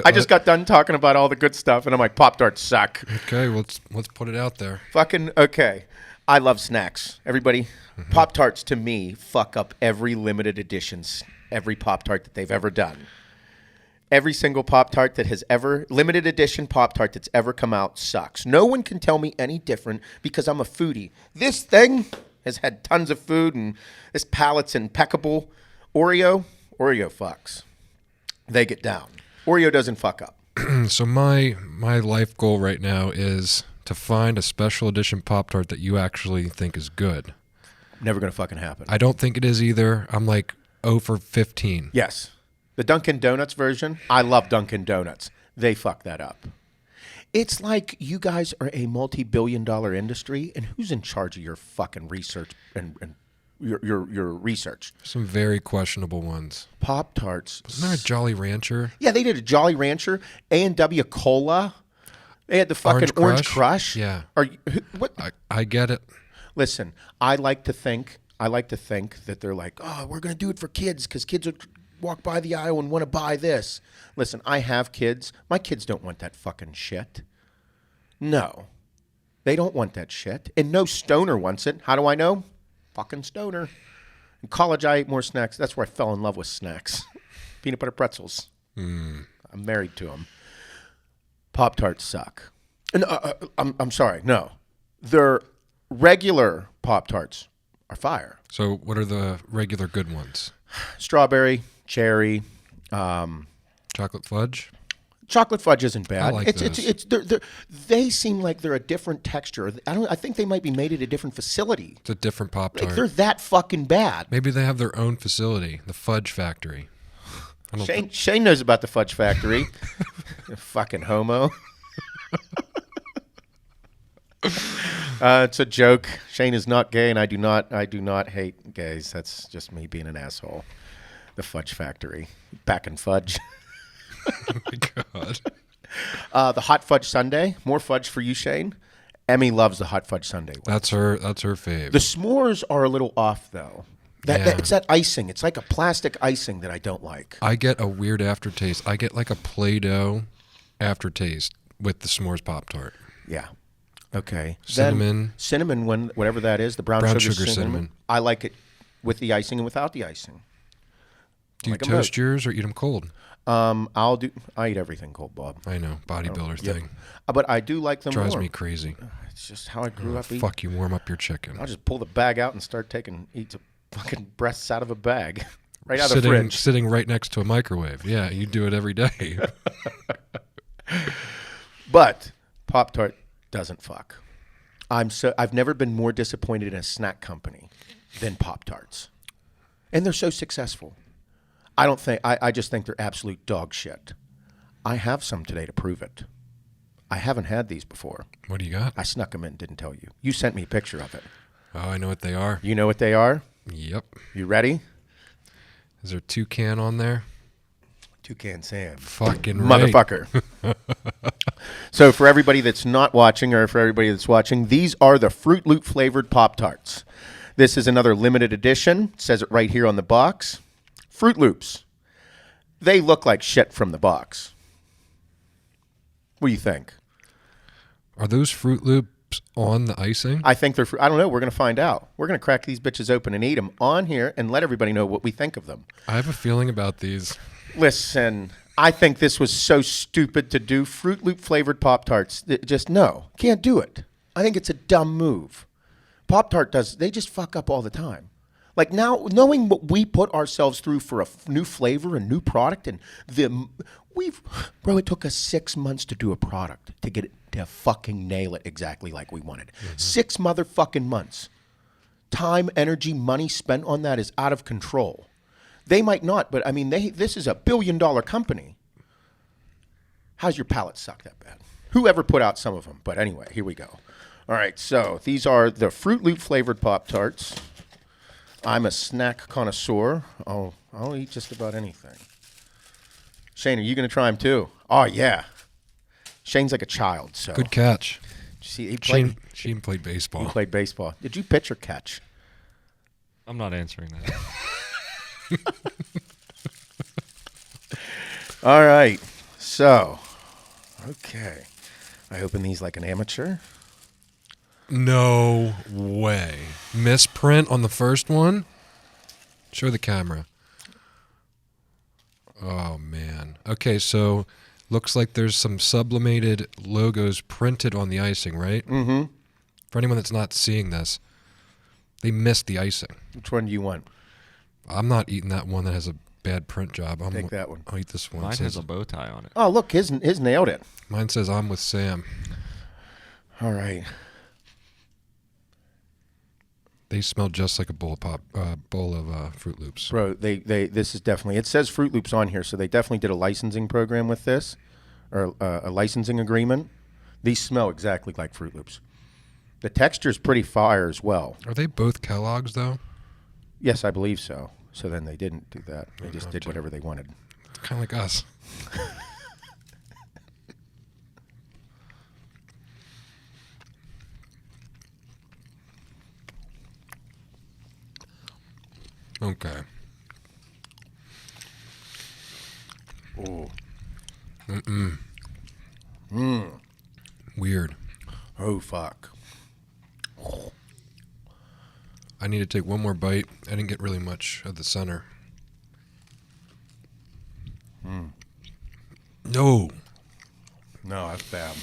I just got done talking about all the good stuff, and I'm like, Pop Tarts suck. Okay, let's put it out there. Fucking okay. I love snacks. Everybody, Pop Tarts to me fuck up every limited editions, every Pop Tart that they've ever done. Every single Pop Tart that has ever, limited edition Pop Tart that's ever come out sucks. No one can tell me any different because I'm a foodie. This thing has had tons of food and this palate's impeccable. Oreo fucks. They get down. Oreo doesn't fuck up. So my life goal right now is to find a special edition Pop Tart that you actually think is good. Never gonna fucking happen. I don't think it is either. I'm like 0 for 15. Yes. The Dunkin' Donuts version, I love Dunkin' Donuts. They fuck that up. It's like you guys are a multi-billion-dollar industry, and who's in charge of your fucking research and your research. Some very questionable ones. Pop Tarts. Wasn't there a Jolly Rancher? Yeah, they did a Jolly Rancher, A&W Cola. They had the fucking Orange Crush. Yeah. What? I get it. Listen, I like to think that they're like, oh, we're gonna do it for kids because kids would walk by the aisle and want to buy this. Listen, I have kids. My kids don't want that fucking shit. No, they don't want that shit, and no stoner wants it. How do I know? Fucking stoner. In college, I ate more snacks. That's where I fell in love with snacks. Peanut butter pretzels. I'm married to them. Pop Tarts suck. And I'm sorry. No, they're regular Pop Tarts are fire. So what are the regular good ones? Strawberry, cherry, chocolate fudge. Chocolate fudge isn't bad. I like those. They seem like they're a different texture. I think they might be made at a different facility. It's a different Pop Tart. Like they're that fucking bad. Maybe they have their own facility, the Fudge Factory. Shane knows about the Fudge Factory. Fucking homo. It's a joke. Shane is not gay, and I do not hate gays. That's just me being an asshole. The Fudge Factory, packing fudge. Oh my God. The hot fudge sundae. More fudge for you, Shane. Emmy loves the hot fudge sundae. That's her fave. The s'mores are a little off though. It's that icing. It's like a plastic icing that I don't like. I get a weird aftertaste. I get like a Play-Doh aftertaste with the s'mores Pop-Tart. Yeah. Okay. Cinnamon. Cinnamon, whatever that is, the brown sugar cinnamon. I like it with the icing and without the icing. Do you toast yours or eat them cold? I eat everything cold, Bob. I know, bodybuilder thing. But I do like them Drives more. me crazy. It's just how I grew up eating. Fuck, you warm up your chicken. I'll just pull the bag out and start eat the fucking breasts out of a bag. Right out of the fridge. Sitting right next to a microwave. Yeah, you do it every day. But Pop-Tart doesn't fuck. I've never been more disappointed in a snack company than Pop-Tarts. And they're so successful. I just think they're absolute dog shit. I have some today to prove it. I haven't had these before. What do you got? I snuck them in, didn't tell you. You sent me a picture of it. Oh, I know what they are. You know what they are? Yep. You ready? Is there Toucan on there? Toucan Sam. Fucking right. Motherfucker. So for everybody that's not watching or for everybody that's watching, these are the Fruit Loop flavored Pop-Tarts. This is another limited edition. It says it right here on the box. Fruit Loops. They look like shit from the box. What do you think? Are those Fruit Loops on the icing? I think they're I don't know. We're going to find out. We're going to crack these bitches open and eat them on here and let everybody know what we think of them. I have a feeling about these. Listen, I think this was so stupid to do. Fruit Loop flavored Pop-Tarts. Just no. Can't do it. I think it's a dumb move. Pop-Tart they just fuck up all the time. Like now, knowing what we put ourselves through for a new flavor, a new product, and it took us 6 months to do a product to get it to fucking nail it exactly like we wanted. 6 motherfucking months. Time, energy, money spent on that is out of control. They might not, but I mean, this is a $1 billion company. How's your palate suck that bad? Whoever put out some of them? But anyway, here we go. All right, so these are the Fruit Loop flavored Pop-Tarts. I'm a snack connoisseur. I'll eat just about anything. Shane, are you going to try them too? Oh, yeah. Shane's like a child. So good catch. See, Shane played baseball. He played baseball. Did you pitch or catch? I'm not answering that. All right. So, okay. I open these like an amateur. No way. Misprint on the first one? Show the camera. Oh, man. Okay, so looks like there's some sublimated logos printed on the icing, right? Mm-hmm. For anyone that's not seeing this, they missed the icing. Which one do you want? I'm not eating that one that has a bad print job. Take that one. I'll eat this one. Mine has a bow tie on it. Oh, look, his nailed it. Mine says I'm with Sam. All right. They smell just like a bowl of Fruit Loops. Bro, this is definitely, it says Fruit Loops on here, so they definitely did a licensing program with this, or a licensing agreement. These smell exactly like Fruit Loops. The texture's pretty fire as well. Are they both Kellogg's, though? Yes, I believe so. So then they didn't do that. They just did whatever they wanted. Kind of like us. Okay. Oh. Weird. Oh, fuck. I need to take one more bite. I didn't get really much of the center. No. No, that's bad.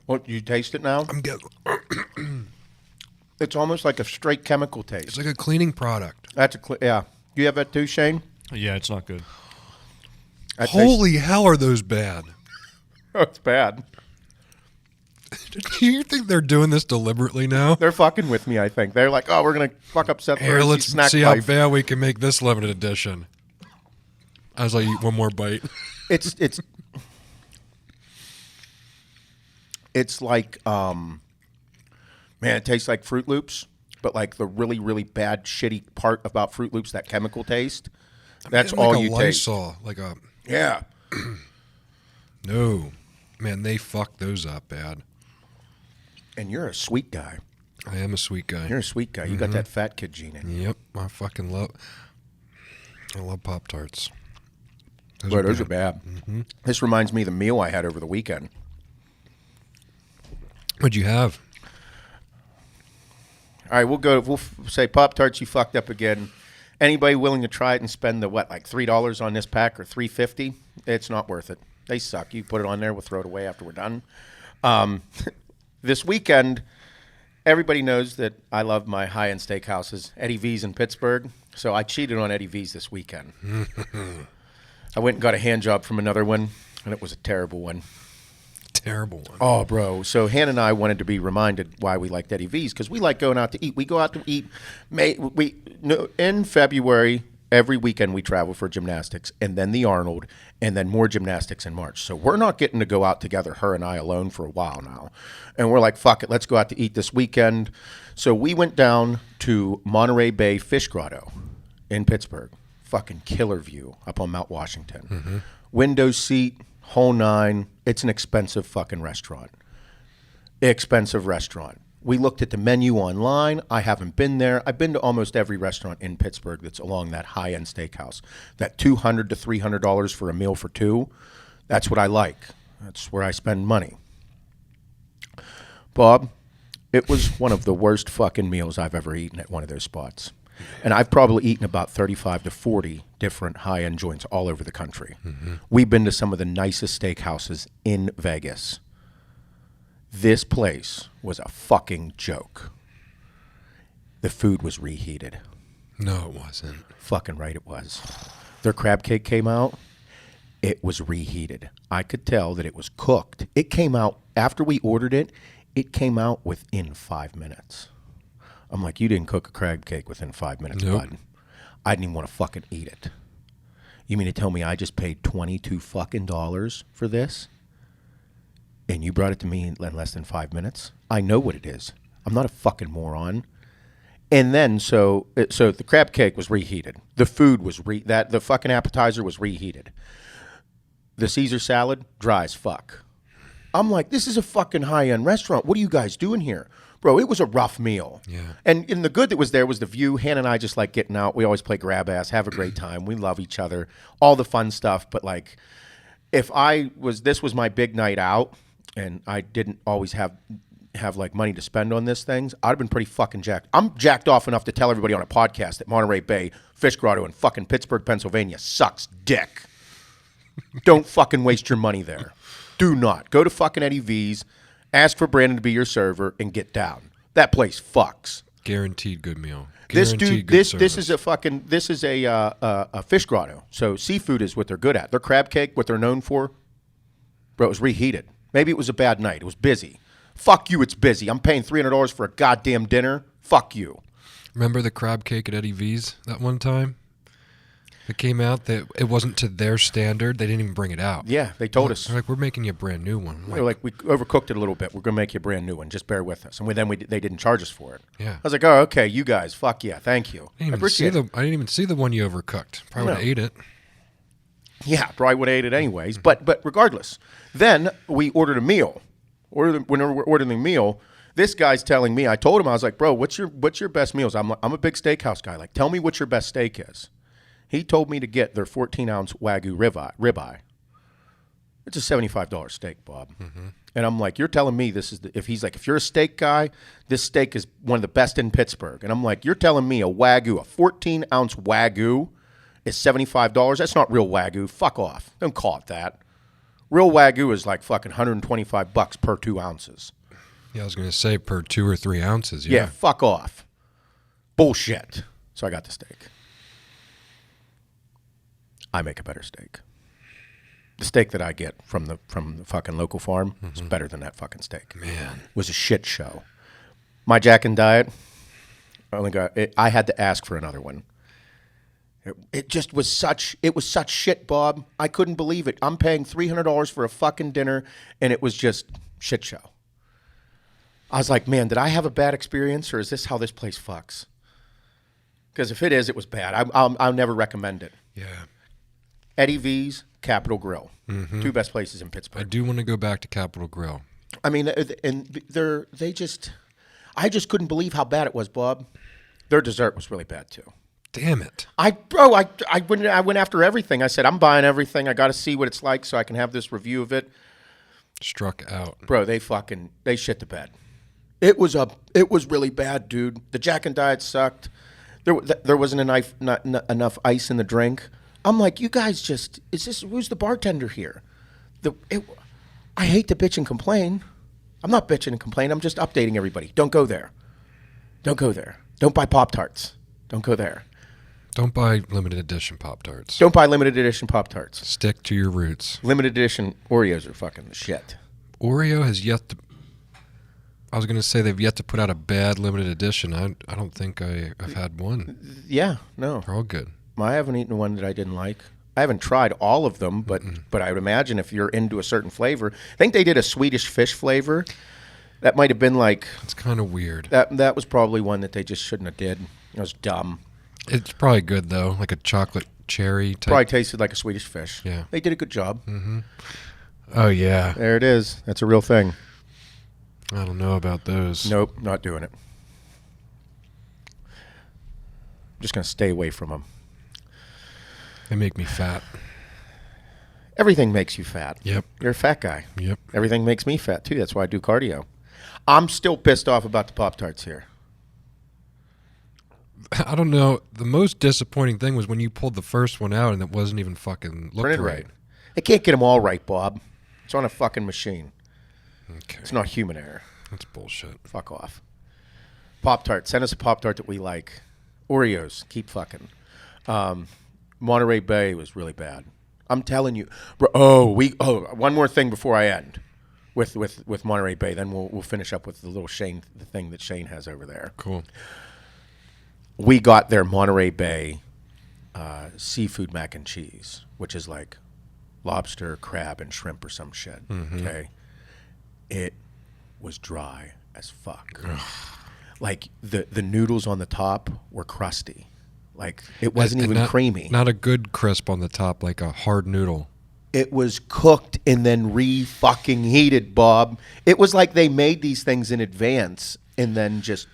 What, you taste it now? I'm getting... It's almost like a straight chemical taste. It's like a cleaning product. That's yeah. You have that too, Shane? Yeah, it's not good. Holy hell, are those bad? Oh, it's bad. Do you think they're doing this deliberately now? They're fucking with me, I think. They're like, oh, we're going to fuck up Seth. Here, let's snack see life. how bad we can make this limited edition. As I eat one more bite. It's like, man, it tastes like Fruit Loops, but like the really, really bad, shitty part about Fruit Loops, that chemical taste. That's all like you taste. Like a... Yeah. No. Man, they fucked those up bad. And you're a sweet guy. I am a sweet guy. You're a sweet guy. You got that fat kid gene in you. Yep. I love Pop Tarts. Those are bad. Mm-hmm. This reminds me of the meal I had over the weekend. What'd you have? All right, we'll say Pop Tarts, you fucked up again. Anybody willing to try it and spend the like $3 on this pack or $3.50? It's not worth it. They suck. You put it on there, we'll throw it away after we're done. This weekend, everybody knows that I love my high-end steakhouses, Eddie V's in Pittsburgh. So I cheated on Eddie V's this weekend. I went and got a hand job from another one, and it was a terrible one. Terrible one. Oh, bro. So Han and I wanted to be reminded why we liked Eddie V's, because we like going out to eat. We go out to eat. In February, every weekend we travel for gymnastics, and then the Arnold, and then more gymnastics in March. So we're not getting to go out together, her and I alone, for a while now. And we're like, fuck it, let's go out to eat this weekend. So we went down to Monterey Bay Fish Grotto in Pittsburgh. Fucking killer view up on Mount Washington. Mm-hmm. Window seat, whole nine. It's an expensive fucking restaurant. Expensive restaurant. We looked at the menu online. I haven't been there. I've been to almost every restaurant in Pittsburgh that's along that high-end steakhouse. That $200 to $300 for a meal for two, that's what I like. That's where I spend money. Bob, it was one of the worst fucking meals I've ever eaten at one of those spots. And I've probably eaten about 35 to 40 different high-end joints all over the country. Mm-hmm. We've been to some of the nicest steakhouses in Vegas. This place was a fucking joke. The food was reheated. No, it wasn't. Fucking right it was. Their crab cake came out. It was reheated. I could tell that it was cooked. It came out, after we ordered it, it came out within 5 minutes. I'm like, you didn't cook a crab cake within 5 minutes, nope. Bud. I didn't even want to fucking eat it. You mean to tell me I just paid $22 fucking for this? And you brought it to me in less than 5 minutes? I know what it is. I'm not a fucking moron. And then, so the crab cake was reheated. The food was the fucking appetizer was reheated. The Caesar salad, dry as fuck. I'm like, this is a fucking high-end restaurant. What are you guys doing here? Bro, it was a rough meal. Yeah. And the good that was there was the view. Han and I just like getting out. We always play grab ass, have a great time. We love each other, all the fun stuff. But like, if this was my big night out, and I didn't always have like money to spend on these things, I'd have been pretty fucking jacked. I'm jacked off enough to tell everybody on a podcast that Monterey Bay Fish Grotto in fucking Pittsburgh, Pennsylvania sucks dick. Don't fucking waste your money there. Do not. Go to fucking Eddie V's, ask for Brandon to be your server, and get down. That place fucks. Guaranteed good meal. This service. is a fish grotto. So seafood is what they're good at. Their crab cake, what they're known for, bro, it was reheated. Maybe it was a bad night. It was busy. Fuck you, it's busy. I'm paying $300 for a goddamn dinner. Fuck you. Remember the crab cake at Eddie V's that one time? It came out that it wasn't to their standard. They didn't even bring it out. Yeah, they told us. They're like, we're making you a brand new one. They're like, we overcooked it a little bit. We're going to make you a brand new one. Just bear with us. And they didn't charge us for it. Yeah. I was like, oh, okay, you guys, fuck yeah, thank you. I didn't even see the one you overcooked. Probably would have ate it. Yeah, probably would have ate it anyways. But regardless, then we ordered a meal. When we're ordering the meal, this guy's telling me, I told him, I was like, bro, what's your best meals? I'm a big steakhouse guy. Like, tell me what your best steak is. He told me to get their 14-ounce Wagyu ribeye. It's a $75 steak, Bob. Mm-hmm. And I'm like, you're telling me this is if you're a steak guy, this steak is one of the best in Pittsburgh. And I'm like, you're telling me a 14-ounce Wagyu is $75? That's not real Wagyu. Fuck off. Don't call it that. Real Wagyu is like fucking $125 per 2 ounces. Yeah, I was going to say per 2 or 3 ounces. Yeah, fuck off. Bullshit. So I got the steak. I make a better steak. The steak that I get from the fucking local farm is better than that fucking steak. Man. It was a shit show. My Jack and Diet, I had to ask for another one. It was such shit, Bob. I couldn't believe it. I'm paying $300 for a fucking dinner, and it was just shit show. I was like, man, did I have a bad experience, or is this how this place fucks? Because if it is, it was bad. I'll never recommend it. Yeah. Eddie V's, Capitol Grill. Mm-hmm. 2 best places in Pittsburgh. I do want to go back to Capitol Grill. I mean, and I just couldn't believe how bad it was, Bob. Their dessert was really bad too. Damn it. I went after everything. I said, I'm buying everything. I got to see what it's like so I can have this review of it. Struck out. Bro, they shit the bed. It was really bad, dude. The Jack and Diet sucked. There wasn't enough ice in the drink. I'm like, you guys who's the bartender here? I hate to bitch and complain. I'm not bitching and complaining. I'm just updating everybody. Don't go there. Don't go there. Don't buy Pop Tarts. Don't go there. Don't buy limited edition Pop Tarts. Don't buy limited edition Pop Tarts. Stick to your roots. Limited edition Oreos are fucking the shit. Oreo has yet to... I was going to say they've yet to put out a bad limited edition. I don't think I've had one. Yeah, no. They're all good. I haven't eaten one that I didn't like. I haven't tried all of them, but I would imagine if you're into a certain flavor. I think they did a Swedish fish flavor. That might have been like... It's kind of weird. That was probably one that they just shouldn't have did. It was dumb. It's probably good, though. Like a chocolate cherry type. Probably tasted like a Swedish fish. Yeah. They did a good job. Mm-hmm. Oh, yeah. There it is. That's a real thing. I don't know about those. Nope, not doing it. I'm just going to stay away from them. They make me fat. Everything makes you fat. Yep. You're a fat guy. Yep. Everything makes me fat, too. That's why I do cardio. I'm still pissed off about the Pop Tarts here. I don't know. The most disappointing thing was when you pulled the first one out and it wasn't even fucking looked right. They can't get them all right, Bob. It's on a fucking machine. Okay. It's not human error. That's bullshit. Fuck off. Pop Tart. Send us a Pop Tart that we like. Oreos. Keep fucking. Monterey Bay was really bad. I'm telling you. One more thing before I end with Monterey Bay. Then we'll finish up with the thing that Shane has over there. Cool. We got their Monterey Bay seafood mac and cheese, which is like lobster, crab, and shrimp or some shit. Mm-hmm. Okay. It was dry as fuck. Like the noodles on the top were crusty. Like it wasn't even creamy. Not a good crisp on the top, like a hard noodle. It was cooked and then fucking heated, Bob. It was like they made these things in advance and then just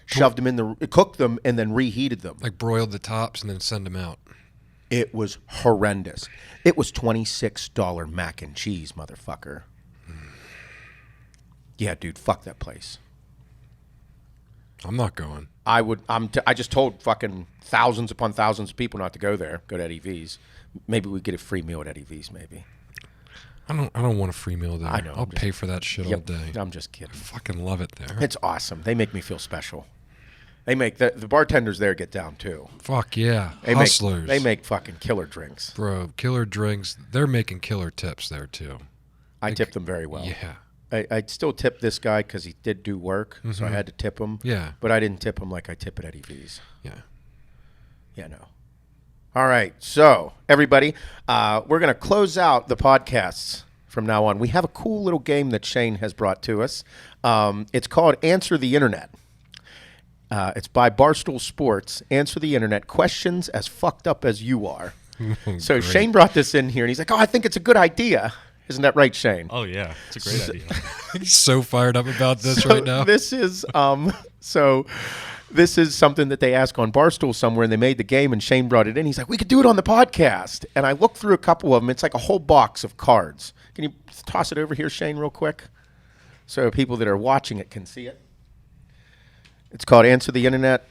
shoved them cooked them and then reheated them. Like broiled the tops and then send them out. It was horrendous. It was $26 mac and cheese, motherfucker. Yeah, dude, fuck that place. I'm not going. I just told fucking thousands upon thousands of people not to go there. Go to Eddie V's. Maybe we get a free meal at Eddie V's. Maybe. I don't want a free meal there. I know. I'll pay for that shit all day. I'm just kidding. I fucking love it there. It's awesome. They make me feel special. They make the bartenders there get down too. Fuck yeah, hustlers. They make fucking killer drinks, bro. Killer drinks. They're making killer tips there too. I tip them very well. Yeah. I'd still tip this guy because he did do work, so I had to tip him. Yeah. But I didn't tip him like I tip at Eddie V's. Yeah. Yeah, no. All right. So, everybody, we're going to close out the podcasts from now on. We have a cool little game that Shane has brought to us. It's called Answer the Internet. It's by Barstool Sports. Answer the Internet. Questions as fucked up as you are. So Great. Shane brought this in here, and he's like, I think it's a good idea. Isn't that right, Shane? Oh, yeah. It's a great idea. He's so fired up about this right now. This is this is something that they ask on Barstool somewhere, and they made the game, and Shane brought it in. He's like, we could do it on the podcast. And I looked through a couple of them. It's like a whole box of cards. Can you toss it over here, Shane, real quick? So people that are watching it can see it. It's called Answer the Internet.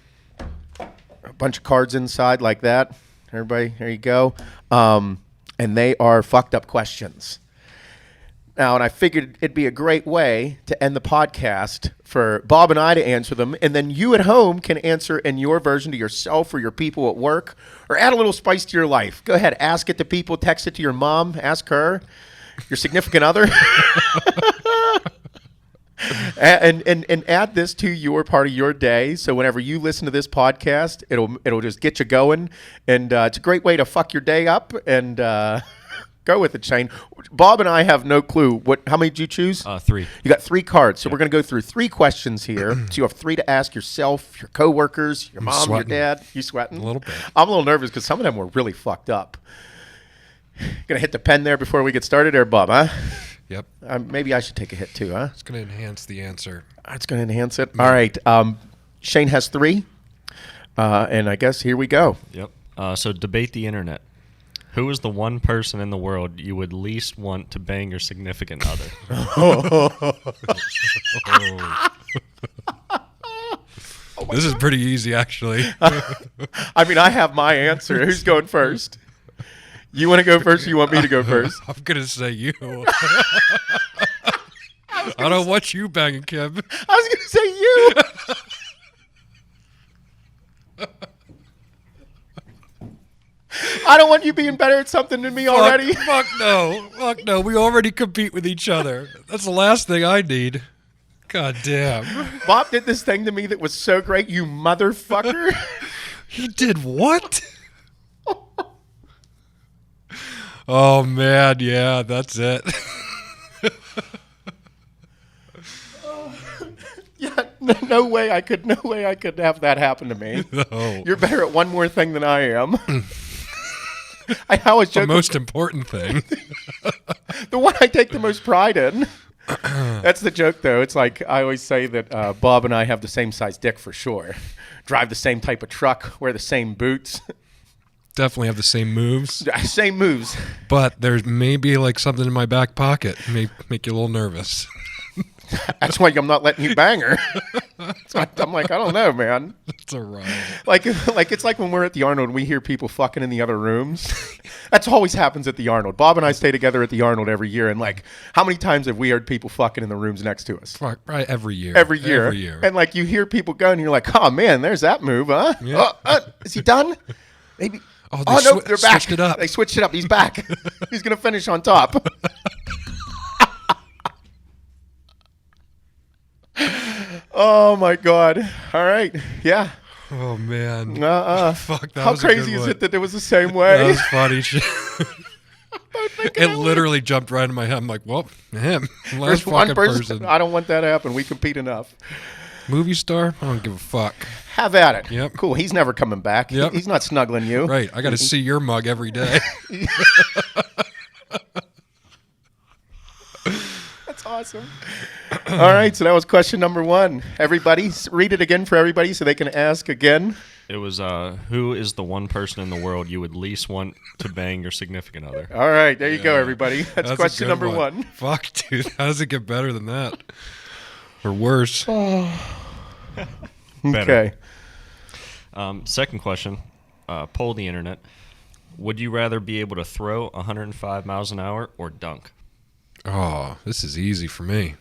A bunch of cards inside like that. Everybody, there you go. And they are fucked up questions. Now, and I figured it'd be a great way to end the podcast for Bob and I to answer them, and then you at home can answer in your version to yourself or your people at work, or add a little spice to your life. Go ahead, ask it to people, text it to your mom, ask her, your significant other, and add this to your part of your day. So whenever you listen to this podcast, it'll just get you going, and it's a great way to fuck your day up and. Go with it, Shane. Bob and I have no clue. How many did you choose? 3. You got 3 cards. So we're going to go through 3 questions here. So you have 3 to ask yourself, your coworkers, your mom, your dad. You sweating? A little bit. I'm a little nervous because some of them were really fucked up. Going to hit the pen there before we get started there, Bob, huh? Yep. Maybe I should take a hit too, huh? It's going to enhance the answer. It's going to enhance it. All right. Shane has 3. And I guess here we go. Yep. So debate the internet. Who is the one person in the world you would least want to bang your significant other? This is pretty easy, actually. I mean, I have my answer. Who's going first? You want to go first or you want me to go first? I'm going to say you. I don't want you banging, Kim. I was going to say you. I don't want you being better at something than me already. Fuck no. Fuck no. We already compete with each other. That's the last thing I need. God damn. Bob did this thing to me that was so great, you motherfucker. He did what? Oh, man. Yeah, that's it. Yeah, no way I could have that happen to me. No. You're better at one more thing than I am. I was joking. The most important thing. The one I take the most pride in. That's the joke, though. It's like I always say that Bob and I have the same size dick for sure. Drive the same type of truck, wear the same boots. Definitely have the same moves. Same moves. But there's maybe like something in my back pocket. May make you a little nervous. That's why I'm not letting you bang her. So I'm like, I don't know, man. It's a riot. Like it's like when we're at the Arnold and we hear people fucking in the other rooms. That's always happens at the Arnold. Bob and I stay together at the Arnold every year, and like, how many times have we heard people fucking in the rooms next to us? Probably every year. Every year. And like, you hear people go, and you're like, oh man, there's that move, huh? Yeah. Is he done? Maybe. Oh, No, they're back. Switched it up. They switched it up. He's back. He's gonna finish on top. Oh my God! All right, yeah. Oh man. Fuck. That How was a good crazy is one. it that it was the same way? That was funny shit. It literally jumped right in my head. I'm like, well, him. Last There's one fucking person. I don't want that to happen. We compete enough. Movie star? I don't give a fuck. Have at it. Yep. Cool. He's never coming back. Yep. He's not snuggling you. Right. I got to see your mug every day. That's awesome. All right. So that was question number 1. Everybody, read it again for everybody so they can ask again. It was, who is the one person in the world you would least want to bang your significant other? All right. There you go, everybody. That's a question good number 1. Fuck, dude. How does it get better than that? Or worse? Okay. Second question, poll the internet. Would you rather be able to throw 105 miles an hour or dunk? Oh, this is easy for me.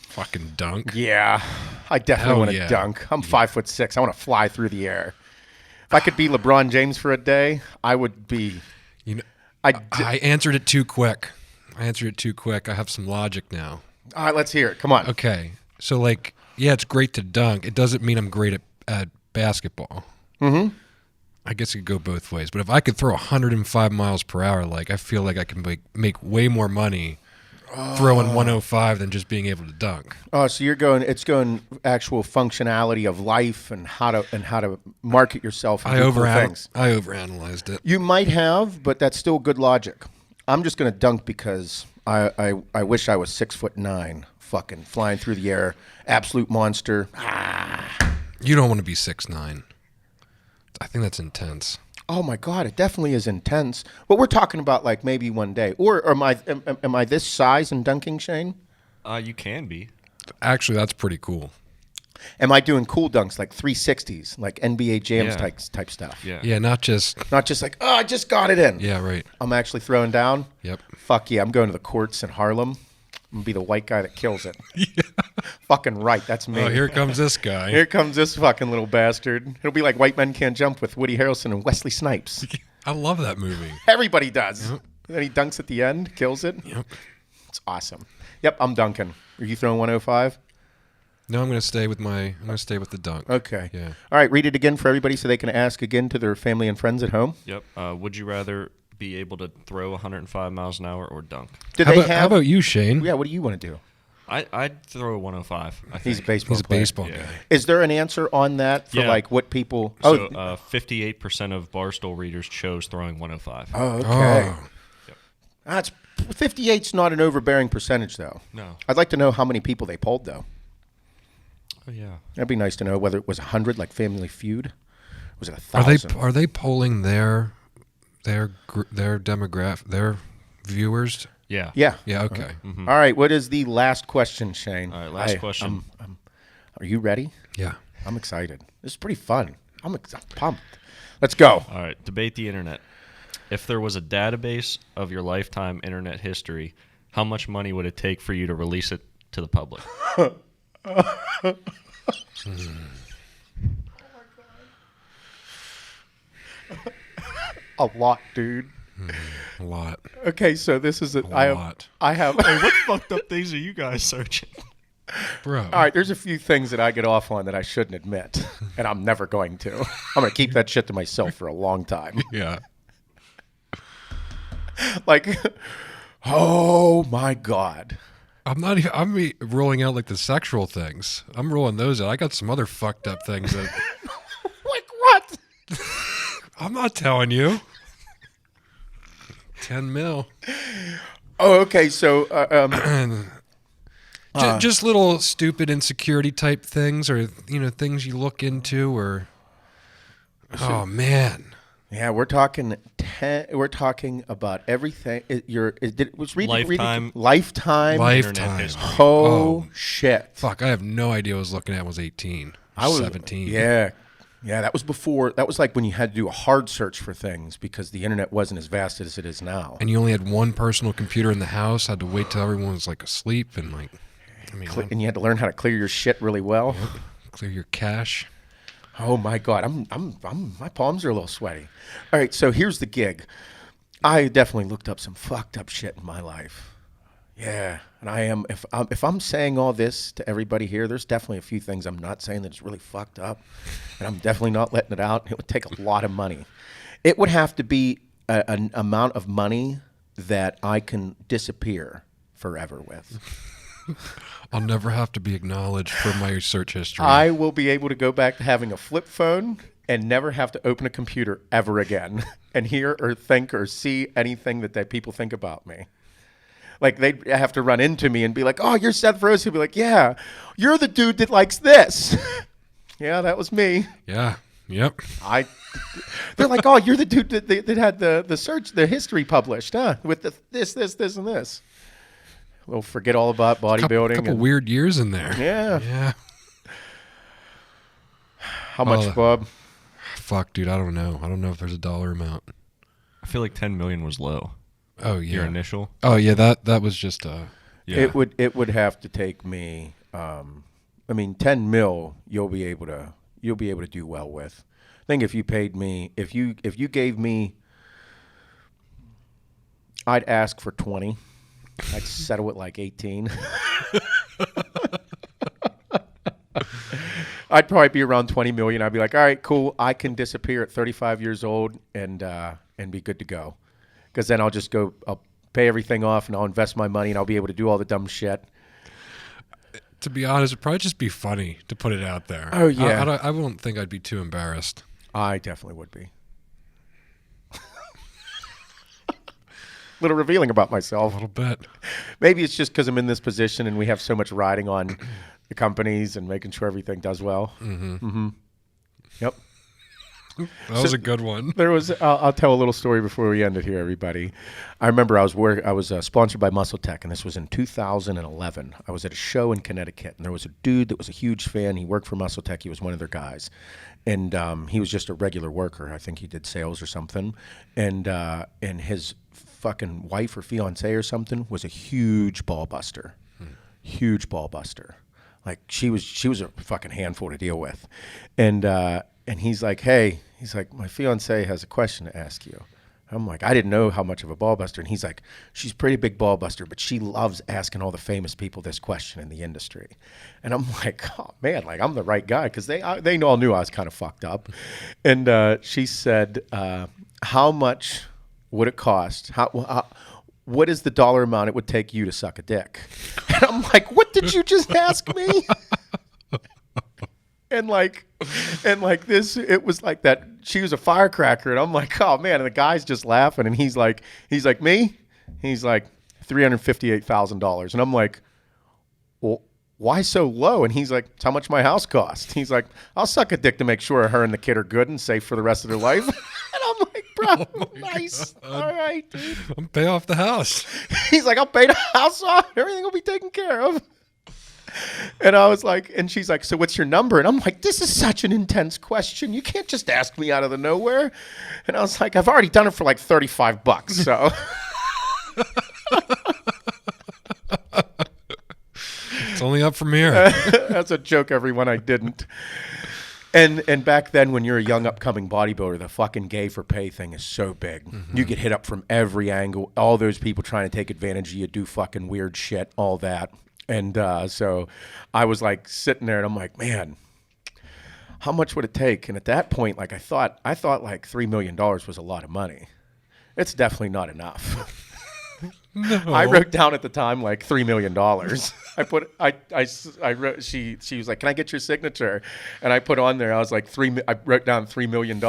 Fucking dunk. Yeah. I definitely want to dunk. I'm 5'6". I want to fly through the air. If I could be LeBron James for a day, I would be. You know, I answered it too quick. I have some logic now. All right, let's hear it. Come on. Okay. So, like, yeah, it's great to dunk. It doesn't mean I'm great at basketball. Mm-hmm. I guess it could go both ways. But if I could throw 105 miles per hour, like I feel like I can make way more money throwing 105 than just being able to dunk. Oh, so it's going actual functionality of life and how to market yourself. And I cool things. I overanalyzed it. You might have, but that's still good logic. I'm just going to dunk because I wish I was 6'9", fucking flying through the air, absolute monster. You don't want to be 6'9". I think that's intense. Oh my God, it definitely is intense. But we're talking about like maybe one day. Or am I this size in dunking, Shane? You can be. Actually, that's pretty cool. Am I doing cool dunks like 360s, like NBA jams type stuff? Yeah. Yeah, not just like, oh, I just got it in. Yeah, right. I'm actually throwing down. Yep. Fuck yeah, I'm going to the courts in Harlem. I'm going to be the white guy that kills it. Yeah. Fucking right, that's me. Oh, here comes this guy. Here comes this fucking little bastard. It'll be like White Men Can't Jump with Woody Harrelson and Wesley Snipes. I love that movie. Everybody does. Yep. And then he dunks at the end, kills it. Yep. It's awesome. Yep, I'm dunking. Are you throwing 105? No, I'm going to stay with the dunk. Okay. Yeah. All right, read it again for everybody so they can ask again to their family and friends at home. Yep. Would you rather be able to throw 105 miles an hour or dunk? How about you, Shane? Yeah, what do you want to do? I'd throw 105. I think. He's a baseball player. Baseball guy. Is there an answer on that for like what people? So 58% of Barstool readers chose throwing 105. Oh, okay. Oh. Yep. That's 58's not an overbearing percentage though. No. I'd like to know how many people they polled though. Oh yeah. That'd be nice to know whether it was 100 like Family Feud. Was it 1,000? Are they polling their demographic, their viewers? Yeah. Yeah. Yeah. Okay. Mm-hmm. All right. What is the last question, Shane? All right. Last question. Are you ready? Yeah. I'm excited. This is pretty fun. I'm pumped. Let's go. All right. Debate the internet. If there was a database of your lifetime internet history, how much money would it take for you to release it to the public? A lot, dude. A lot. Okay, so this is lot. I have. Hey, what fucked up things are you guys searching? Bro. All right, there's a few things that I get off on that I shouldn't admit, and I'm never going to. I'm going to keep that shit to myself for a long time. Yeah. Like, oh my God. I'm rolling out like the sexual things. I'm rolling those out. I got some other fucked up things that Like what? I'm not telling you. 10 mil. Oh, okay. So, Just little stupid insecurity type things, or things you look into, or oh man, yeah, we're talking. We're talking about everything. Lifetime lifetime. history. Oh shit! Fuck, I have no idea what I was looking at. Was 18. I was 17. Yeah. That was before. That was like when you had to do a hard search for things because the internet wasn't as vast as it is now. And you only had one personal computer in the house. Had to wait till everyone was like asleep, and like, And you had to learn how to clear your shit really well. clear your cache. Oh my God, my palms are a little sweaty. All right, so here's the gig. I definitely looked up some fucked up shit in my life. Yeah, and I am. If I'm saying all this to everybody here, there's definitely a few things I'm not saying that's really fucked up, and I'm definitely not letting it out. It would take a lot of money. It would have to be an amount of money that I can disappear forever with. I'll never have to be acknowledged for my search history. I will be able to go back to having a flip phone and never have to open a computer ever again and hear or think or see anything that people think about me. Like, they'd have to run into me and be like, oh, you're Seth Feroce. He'd be like, yeah, you're the dude that likes this. Yeah, that was me. Yeah. Yep. They're like, oh, you're the dude that had the history published, huh? With this, and this. We'll forget all about bodybuilding. Couple weird years in there. Yeah. Yeah. How much, Bob? Fuck, dude, I don't know. I don't know if there's a dollar amount. I feel like 10 million was low. Oh yeah. Your initial. Oh yeah, that was just Yeah. It would have to take me. 10 mil. You'll be able to do well with. I think if you paid me, if you gave me, I'd ask for 20. I'd settle it like 18. I'd probably be around 20 million. I'd be like, all right, cool. I can disappear at 35 years old and be good to go. Because then I'll pay everything off and I'll invest my money and I'll be able to do all the dumb shit. To be honest, it'd probably just be funny to put it out there. Oh, yeah. I wouldn't think I'd be too embarrassed. I definitely would be. A little revealing about myself. A little bit. Maybe it's just because I'm in this position and we have so much riding on the companies and making sure everything does well. Yep. That was a good one. I'll tell a little story before we end it here, everybody. I remember I was sponsored by Muscle Tech, and this was in 2011. I was at a show in Connecticut, and there was a dude that was a huge fan. He worked for Muscle Tech. He was one of their guys, and he was just a regular worker. I think he did sales or something, and his fucking wife or fiance or something was a huge ball buster. Huge ball buster. Like she was a fucking handful to deal with. And he's like, hey, my fiance has a question to ask you. I'm like, I didn't know how much of a ball buster. And he's like, she's a pretty big ball buster, but she loves asking all the famous people this question in the industry. And I'm like, oh man, like I'm the right guy. Cause they all knew I was kind of fucked up. And she said, how much would it cost? What is the dollar amount it would take you to suck a dick? And I'm like, what did you just ask me? And like this, it was like that. She was a firecracker, and I'm like, oh man! And the guy's just laughing, and he's like, me? He's like $358,000, and I'm like, well, why so low? And he's like, it's how much my house cost. He's like, I'll suck a dick to make sure her and the kid are good and safe for the rest of their life. And I'm like, bro, nice, all right, dude. I'll pay off the house. He's like, I'll pay the house off. Everything will be taken care of. And I was like, and she's like, so what's your number? And I'm like, this is such an intense question. You can't just ask me out of the nowhere. And I was like, I've already done it for like $35. So it's only up from here. That's a joke, everyone. I didn't. And back then, when you're a young upcoming bodybuilder, the fucking gay for pay thing is so big. Mm-hmm. You get hit up from every angle. All those people trying to take advantage of you, do fucking weird shit, all that. And so I was like sitting there and I'm like, man, how much would it take? And at that point, like I thought like $3 million was a lot of money. It's definitely not enough. No. I wrote down at the time like $3 million. I wrote, she was like, can I get your signature? And I put on there, I was like I wrote down $3 million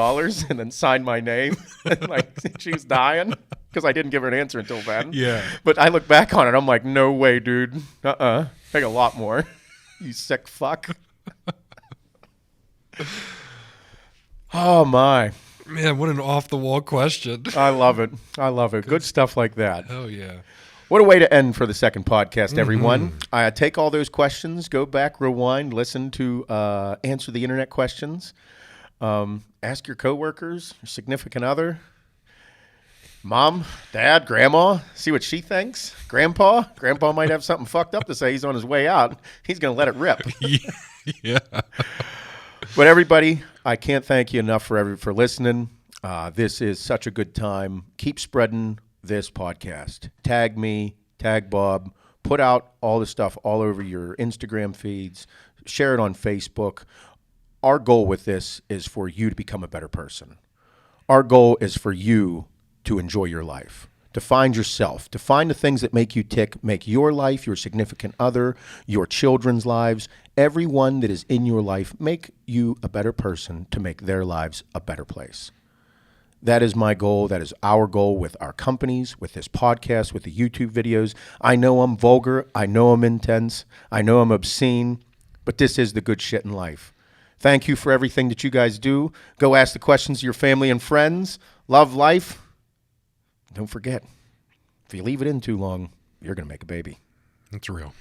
and then signed my name. And like she was dying because I didn't give her an answer until then. Yeah. But I look back on it, I'm like, no way, dude. Take a lot more. You sick fuck. Oh my. Man, what an off-the-wall question. I love it. Good stuff like that. Oh, yeah. What a way to end for the second podcast, everyone. Take all those questions, go back, rewind, listen to answer the internet questions. Ask your coworkers, your significant other, mom, dad, grandma, see what she thinks. Grandpa might have something fucked up to say. He's on his way out. He's going to let it rip. Yeah. But everybody, I can't thank you enough for listening. This is such a good time. Keep spreading this podcast. Tag me, tag Bob. Put out all the stuff all over your Instagram feeds. Share it on Facebook. Our goal with this is for you to become a better person. Our goal is for you to enjoy your life, to find yourself, to find the things that make you tick, make your life, your significant other, your children's lives, everyone that is in your life, make you a better person to make their lives a better place. That is my goal. That is our goal with our companies, with this podcast, with the YouTube videos. I know I'm vulgar. I know I'm intense. I know I'm obscene, but this is the good shit in life. Thank you for everything that you guys do. Go ask the questions to your family and friends. Love life. Don't forget, if you leave it in too long, you're going to make a baby. That's real.